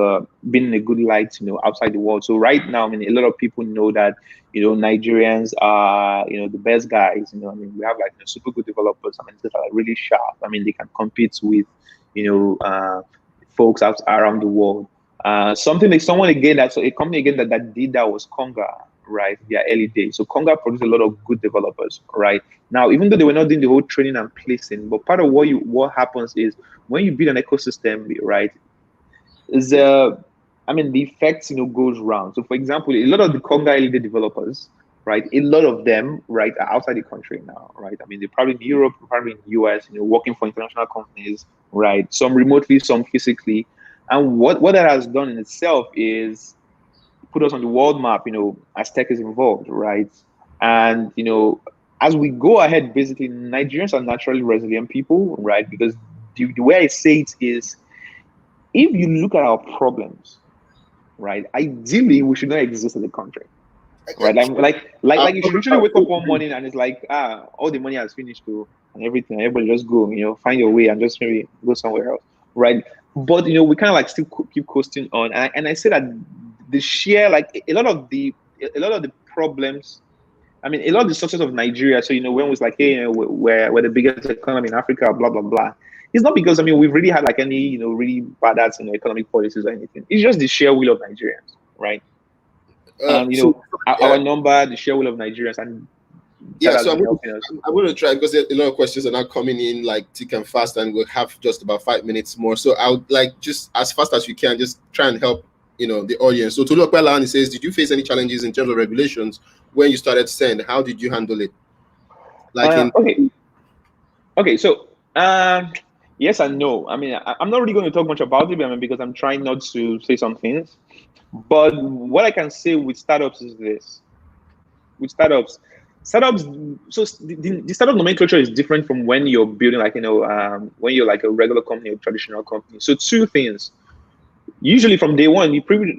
being in a good light, outside the world. So right now, I mean, a lot of people know that, Nigerians are, the best guys. I mean, we have like super good developers. I mean, that are like really sharp. I mean, they can compete with, folks out around the world. Someone again, that's a company again that did that was Conga, right? Their early days. So Conga produced a lot of good developers, right? Now, even though they were not doing the whole training and placing, but part of what happens is when you build an ecosystem, right? The effects, goes round. So for example, a lot of the Conga early day developers, right? A lot of them, right, are outside the country now, right? I mean, they're probably in Europe, probably in the US, working for international companies, right? Some remotely, some physically. And what that has done in itself is put us on the world map, as tech is involved, right? And, as we go ahead, basically, Nigerians are naturally resilient people, right? Because the way I say it is, if you look at our problems, right, ideally, we should not exist as a country, right? Like you should literally wake up one morning and it's like, all the money has finished too, and everything. Everybody just go, find your way and just maybe go somewhere else, right? But we kind of like still keep coasting on, and I say that the sheer like a lot of the problems. I mean, a lot of the success of Nigeria. So when it was like, hey, we're the biggest economy in Africa, blah blah blah. It's not because we've really had like any really bad economic policies or anything. It's just the sheer will of Nigerians, right? Our number, the sheer will of Nigerians, and yeah. So I'm going to try because a lot of questions are now coming in like thick and fast, and we'll have just about 5 minutes more. So I would like just as fast as we can, just try and help the audience. So Toluokpela says, did you face any challenges in terms of regulations when you started Send? How did you handle it? Okay. So yes and no. I mean, I'm not really going to talk much about it, because I'm trying not to say some things. But what I can say with startups is this: with startups, so the startup nomenclature is different from when you're building when you're like a regular company or traditional company. So two things. Usually from day one, you pretty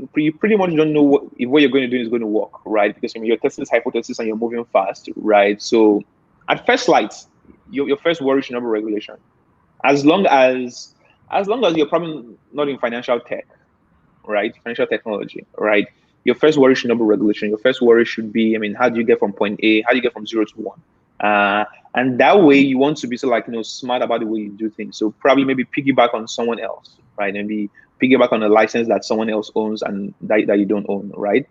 much don't know what you're going to do is going to work, right? Because you're testing this hypothesis and you're moving fast, right? So at first light, your first worry should not be regulation. As long as you're probably not in financial tech, right? Financial technology, right? Your first worry should not be regulation. Your first worry should be, how do you get from point A? How do you get from 0 to 1? And that way you want to be smart about the way you do things. So probably maybe piggyback on someone else, right? Maybe piggyback on a license that someone else owns and that you don't own, right?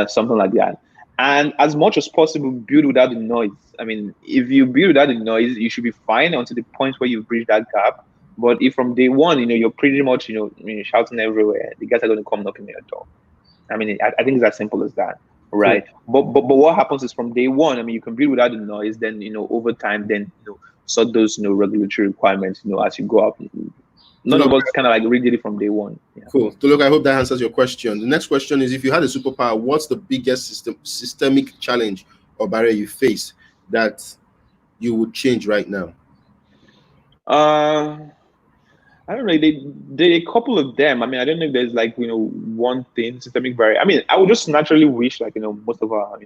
Something like that. And as much as possible, build without the noise. I mean, if you build without the noise, you should be fine until the point where you've bridged that gap. But if from day one, you're pretty much, shouting everywhere, the guys are going to come knocking on your door. I mean, I think it's as simple as that, right? Cool. But what happens is from day one, you can build without the noise. Then, over time, then, sort those, regulatory requirements, as you go up. None of us kind of like redid it from day one. Yeah. Cool. So look, I hope that answers your question. The next question is, if you had a superpower, what's the biggest systemic challenge or barrier you face that you would change right now? I don't know. There are a couple of them. I mean, I don't know if there's like, one thing, systemic barrier. I mean, I would just naturally wish like, most of our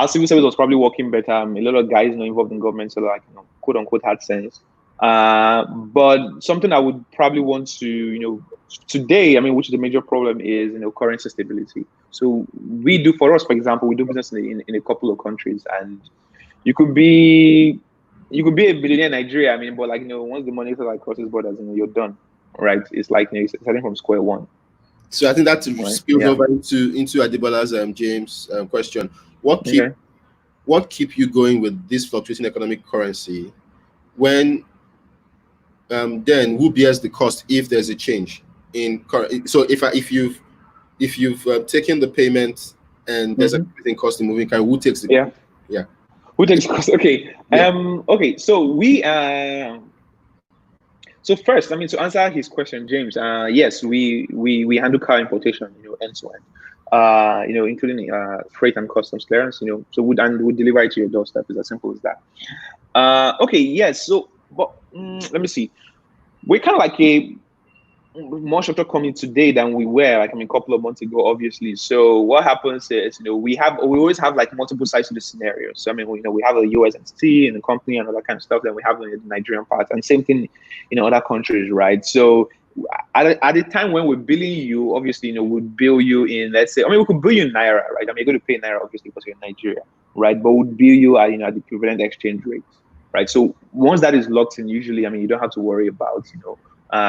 civil service was probably working better. A lot of guys, involved in government, so like, quote unquote had sense. But something I would probably want to, today, which is a major problem is, currency stability. So for us, for example, we do business in a couple of countries, and you could be a billionaire in Nigeria. But like, once the money crosses borders, you're done, right? It's like, it's starting from square one. So I think that spills over into Adebola's James question. What keep you going with this fluctuating economic currency when then who bears the cost if there's a change in so if you've taken the payment and there's a cost in moving currency, who takes the who takes the cost? Okay. Okay, so so first, to answer his question, James, yes, we handle car importation, end to end, including freight and customs clearance, so we deliver it to your doorstep. It's as simple as that. Okay, yes. So, but let me see. We're kind of like more structured company today than we were, like, I mean, a couple of months ago, obviously. So what happens is, we always have like multiple sides to the scenario. So I mean, we have a US entity and the company and all that kind of stuff. Then we have the Nigerian part, and same thing in other countries, right? So at the time when we're billing you, obviously, we bill you in, let's say, I mean, we could bill you in Naira, right? I mean, you're going to pay in Naira, obviously, because you're in Nigeria, right? But we'll bill you at, at the equivalent exchange rate, right? So once that is locked in, usually, I mean, you don't have to worry about,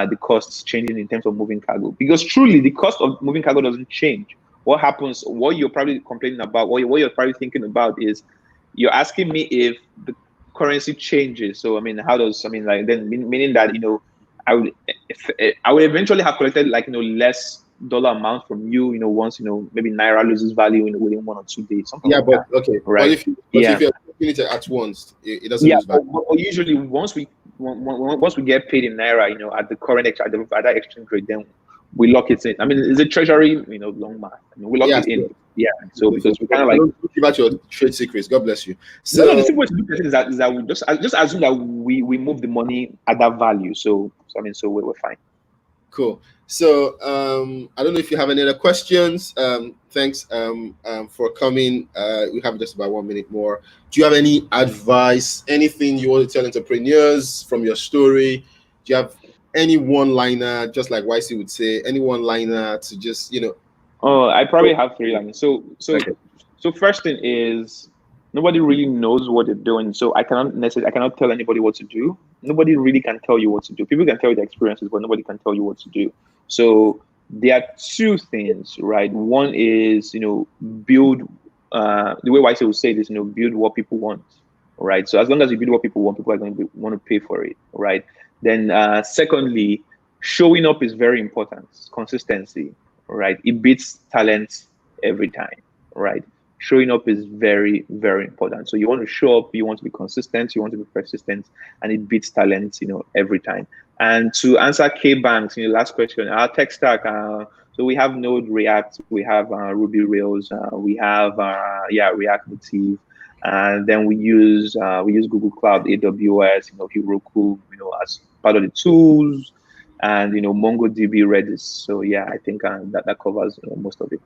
the costs changing in terms of moving cargo, because truly the cost of moving cargo doesn't change. What happens, what you're probably complaining about, what you're probably thinking about is, you're asking me if the currency changes. So, I mean, how does, I mean, like, then meaning that, I would eventually have collected, like, less dollar amount from you, once, maybe Naira loses value within 1 or 2 days, something like that. Okay, right? But if you're taking it at once, it doesn't lose value. But usually once we get paid in Naira, at the current at that exchange rate, then we lock it in. I mean, it's a treasury, long math. I mean, we lock it in. Yeah. So because we kind of like, don't give out your trade secrets. God bless you. So no, the simple way to do it is that we just assume that we move the money at that value. So I mean, so we're fine. Cool. So I don't know if you have any other questions. Thanks for coming. We have just about 1 minute more. Do you have any advice, anything you want to tell entrepreneurs from your story? Do you have any one-liner, just like YC would say, any one-liner to just, Oh, I probably have 3 liners. So first thing is, nobody really knows what they're doing. So I cannot tell anybody what to do. Nobody really can tell you what to do. People can tell you their experiences, but nobody can tell you what to do. So there are 2 things, right? One is, build, the way YC would say this, build what people want, right? So as long as you build what people want, people are going to want to pay for it, right? Then secondly, showing up is very important. Consistency, right? It beats talent every time, right? Showing up is very, very important. So you want to show up, you want to be consistent, you want to be persistent, and it beats talent, every time. And to answer K-Bank's, last question, our tech stack, so we have Node, React, we have Ruby Rails, we have React Native, and then we use Google Cloud, AWS, Heroku, as part of the tools, and MongoDB, Redis. So yeah, I think that covers most of it.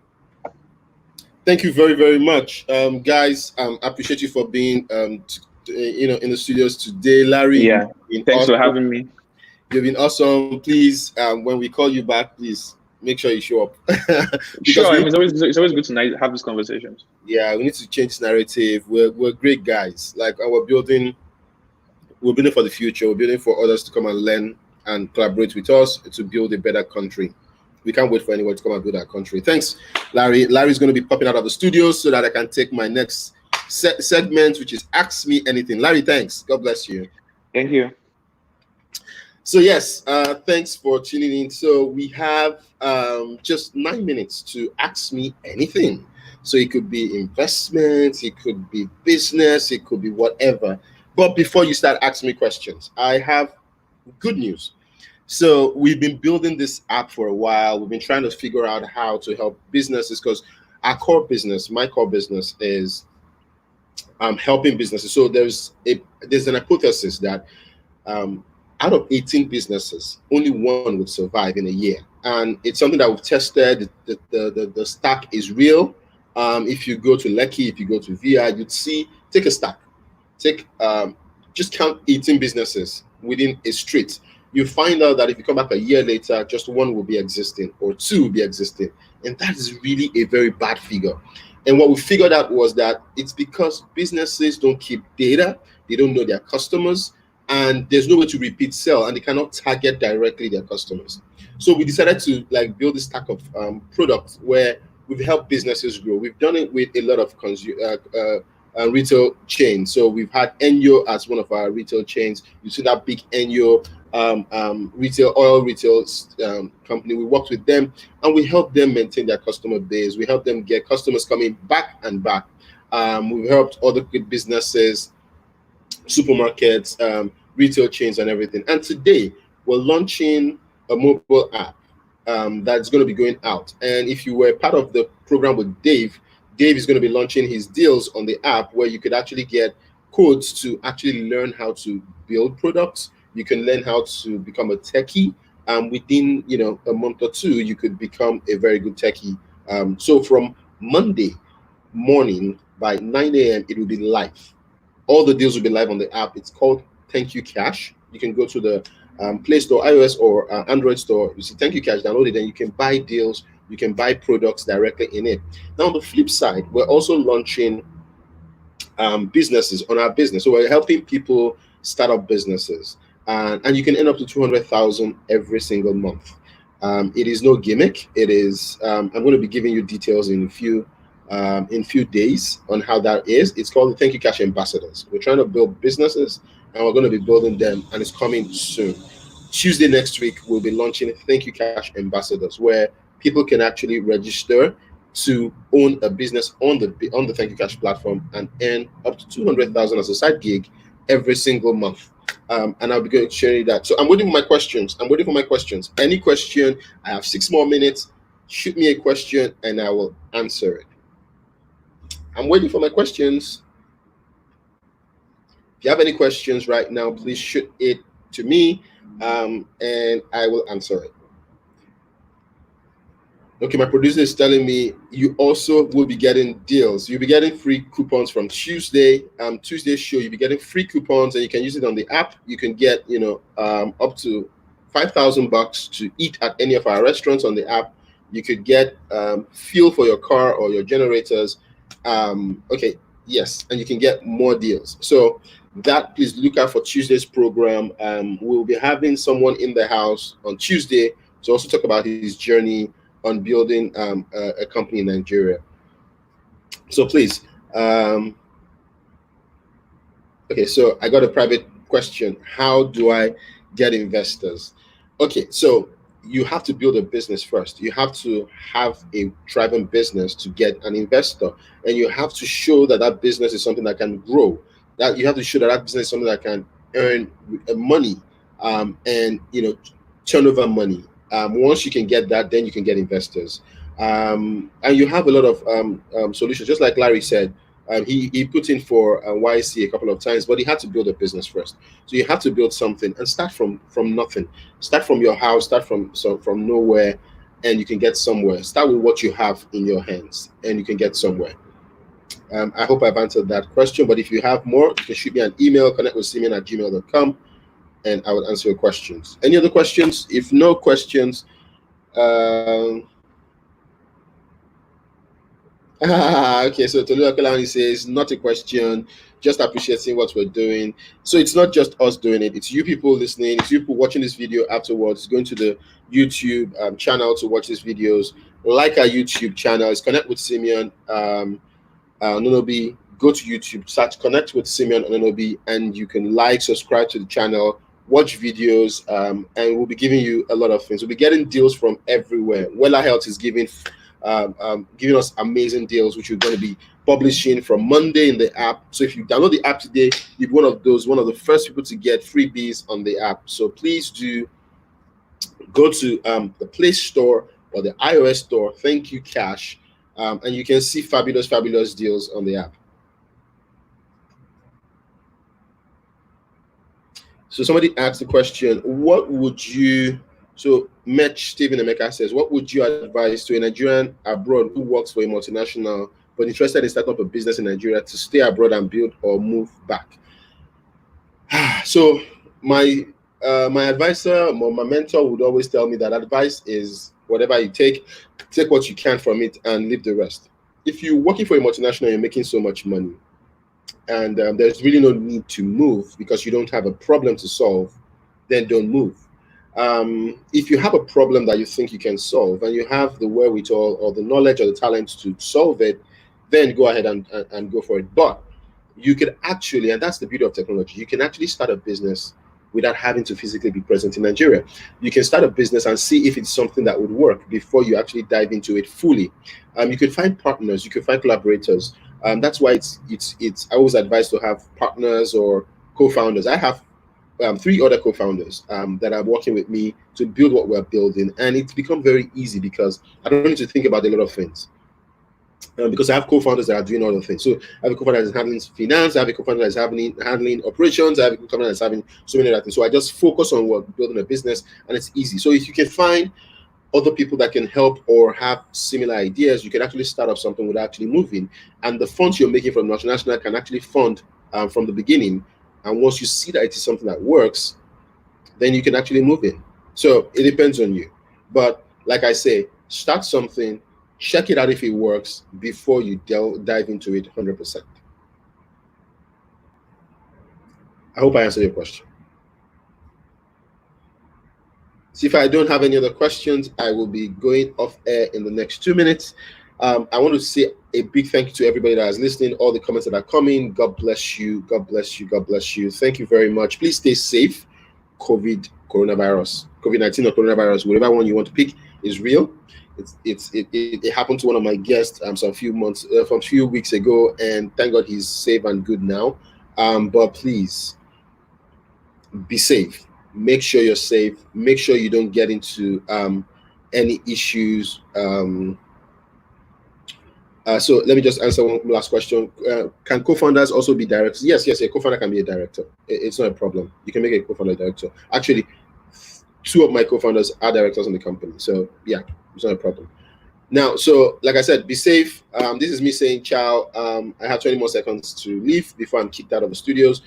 Thank you very, very much, guys. I appreciate you for being in the studios today, Larry. Yeah, thanks for having me. You've been awesome. Please, when we call you back, please make sure you show up. Sure, it's always good to have these conversations. Yeah, we need to change narrative. We're great guys. Like, we're building for the future. We're building for others to come and learn and collaborate with us to build a better country. We can't wait for anyone to come and build our country. Thanks, Larry. Larry's going to be popping out of the studio so that I can take my next segment, which is Ask Me Anything. Larry, thanks. God bless you. Thank you. So yes, thanks for tuning in. So we have just 9 minutes to ask me anything. So it could be investments, it could be business, it could be whatever. But before you start asking me questions, I have good news. So we've been building this app for a while. We've been trying to figure out how to help businesses, because my core business is helping businesses. So there's an hypothesis that out of 18 businesses, only 1 would survive in a year. And it's something that we've tested. The stack is real. If you go to Lekki, if you go to VI, you'd see, take a stack. Just count 18 businesses within a street. You find out that if you come back a year later, just 1 will be existing or 2 will be existing. And that is really a very bad figure. And what we figured out was that it's because businesses don't keep data, they don't know their customers, and there's no way to repeat sell, and they cannot target directly their customers. So we decided to build this stack of products where we've helped businesses grow. We've done it with a lot of retail chains. So we've had Enyo as one of our retail chains. You see that big Enyo oil retail company. We worked with them and we helped them maintain their customer base. We helped them get customers coming back and back. We've helped other good businesses, supermarkets, retail chains, and everything. And today we're launching a mobile app that's going to be going out. And if you were part of the program with Dave is going to be launching his deals on the app, where you could actually get codes to actually learn how to build products. You can learn how to become a techie, within a month or two, you could become a very good techie. So from Monday morning by 9 a.m., it will be live. All the deals will be live on the app. It's called Thank You Cash. You can go to the Play Store, iOS or Android store. You see Thank You Cash, download it, and you can buy deals. You can buy products directly in it. Now, on the flip side, we're also launching businesses on our business. So we're helping people start up businesses, and you can earn up to 200,000 every single month. It is no gimmick. It is. I'm going to be giving you details in a few days on how that is. It's called the Thank You Cash Ambassadors. We're trying to build businesses, and we're going to be building them, and it's coming soon. Tuesday next week, we'll be launching Thank You Cash Ambassadors, where people can actually register to own a business on the Thank You Cash platform and earn up to 200,000 as a side gig every single month. And I'll be going to share you that. So I'm waiting for my questions. Any question? I have 6 more minutes. Shoot me a question and I will answer it. I'm waiting for my questions. If you have any questions right now, please shoot it to me, and I will answer it. Okay, my producer is telling me you also will be getting deals. You'll be getting free coupons from Tuesday's show. You'll be getting free coupons, and you can use it on the app. You can get, up to $5,000 to eat at any of our restaurants on the app. You could get fuel for your car or your generators. Okay, yes, and you can get more deals. So that, please look out for Tuesday's program. We'll be having someone in the house on Tuesday to also talk about his journey on building a company in Nigeria. So please, okay, so I got a private question. How do I get investors? Okay, so you have to build a business first. You have to have a thriving business to get an investor, and you have to show that that business is something that can grow. That you have to show that that business is something that can earn money, and turn over money. Once you can get that, then you can get investors, and you have a lot of solutions. Just like Larry said, he put in for YC a couple of times, but he had to build a business first. So you have to build something and start from nothing. Start from your house. Start from nowhere, and you can get somewhere. Start with what you have in your hands, and you can get somewhere. I hope I've answered that question. But if you have more, you can shoot me an email, connectwithsimeon@gmail.com. and I will answer your questions. Any other questions? If no questions, okay, so Tolu Akalani says, not a question, just appreciating what we're doing. So it's not just us doing it, it's you people listening, it's you people watching this video afterwards, going to the YouTube channel to watch these videos. Like our YouTube channel, it's Connect with Simeon Ononobi. Go to YouTube, search Connect with Simeon Ononobi, and you can subscribe to the channel, watch videos, and we'll be giving you a lot of things. We'll be getting deals from everywhere. Wella Health is giving us amazing deals, which we're going to be publishing from Monday in the app. So if you download the app today, you're one of the first people to get freebies on the app. So please do go to the Play Store or the iOS store, Thank You Cash, and you can see fabulous deals on the app. So somebody asked the question, so Mitch Stephen Emeka says, what would you advise to a Nigerian abroad who works for a multinational but interested in starting up a business in Nigeria to stay abroad and build or move back? So my advisor, my mentor would always tell me that advice is whatever you take what you can from it and leave the rest. If you're working for a multinational, you're making so much money, and there's really no need to move because you don't have a problem to solve, then don't move. If you have a problem that you think you can solve and you have the wherewithal or the knowledge or the talent to solve it, then go ahead and go for it. But you could actually, and that's the beauty of technology, you can actually start a business without having to physically be present in Nigeria. You can start a business and see if it's something that would work before you actually dive into it fully. You could find partners, you could find collaborators. That's why it's I always advise to have partners or co-founders. I have 3 other co-founders that are working with me to build what we're building, and it's become very easy because I don't need to think about a lot of things. because I have co-founders that are doing other things. So I have a co-founder that is handling finance, I have a co-founder that is handling operations, I have a co-founder that is having so many other things. So I just focus on building a business, and it's easy. So if you can find other people that can help or have similar ideas, you can actually start up something without actually moving. And the funds you're making from multinational can actually fund from the beginning. And once you see that it is something that works, then you can actually move in. So it depends on you. But like I say, start something, check it out if it works before you dive into it 100%. I hope I answered your question. So if I don't have any other questions, I will be going off air in the next 2 minutes. I want to say a big thank you to everybody that is listening, all the comments that are coming. God bless you. God bless you. God bless you. Thank you very much. Please stay safe. COVID-19 or coronavirus, whatever one you want to pick is real. It happened to one of my guests some few weeks ago, and thank God he's safe and good now. But please be safe. Make sure you're safe. Make sure you don't get into any issues. So let me just answer one last question. Can co-founders also be directors? Yes, a co-founder can be a director. It's not a problem. You can make a co-founder a director. Actually, 2 of my co-founders are directors in the company. So yeah, it's not a problem. Now, so like I said, be safe. This is me saying ciao. I have 20 more seconds to leave before I'm kicked out of the studios.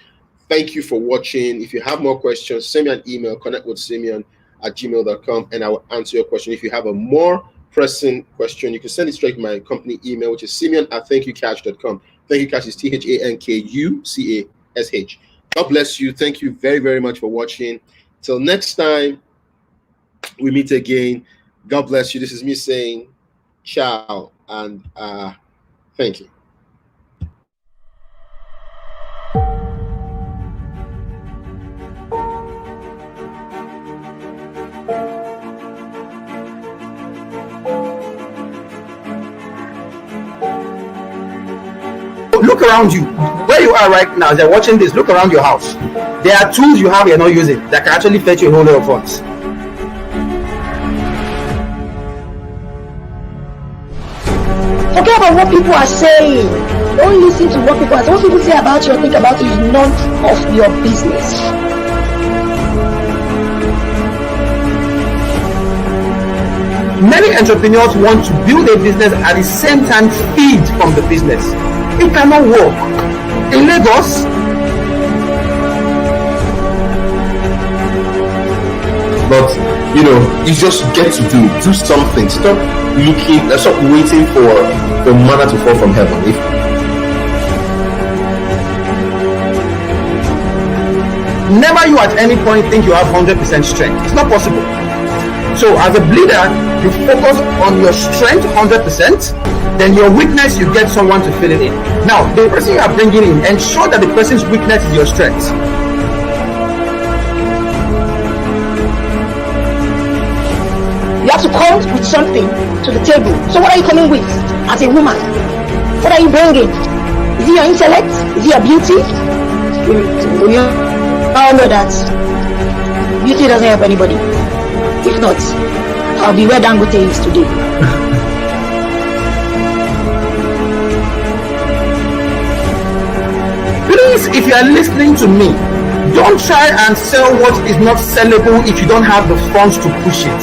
Thank you for watching. If you have more questions, send me an email, connectwithsimeon@gmail.com, and I will answer your question. If you have a more pressing question, you can send it straight to my company email, which is simeon@thankyoucash.com. Thank you Cash is THANKUCASH. God bless you. Thank you very, very much for watching. Till next time we meet again. God bless you. This is me saying ciao and thank you. Look around you. Where you are right now, as you're watching this, look around your house. There are tools you have you're not using that can actually fetch you a whole lot of funds. Forget about what people are saying. Don't listen to what people are saying. What people say about you or think about you is none of your business. Many entrepreneurs want to build a business at the same time feed from the business. It cannot work. In Lagos, But you just get to do something. Stop waiting for manna to fall from heaven. never you at any point think you have 100% strength. It's not possible. So as a leader, you focus on your strength 100%, then your weakness, you get someone to fill it in. Now, the person you are bringing in, ensure that the person's weakness is your strength. You have to come with something to the table. So what are you coming with as a woman? What are you bringing? Is it your intellect? Is it your beauty? We all know that beauty doesn't help anybody. If not, I'll be where Dangote is today. Please, if you are listening to me, don't try and sell what is not sellable if you don't have the funds to push it.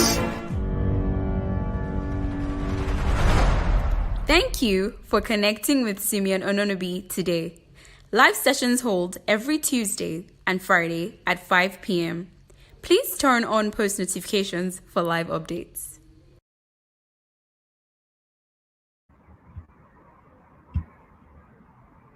Thank you for connecting with Simeon Ononobi today. Live sessions hold every Tuesday and Friday at 5 p.m. Please turn on post notifications for live updates.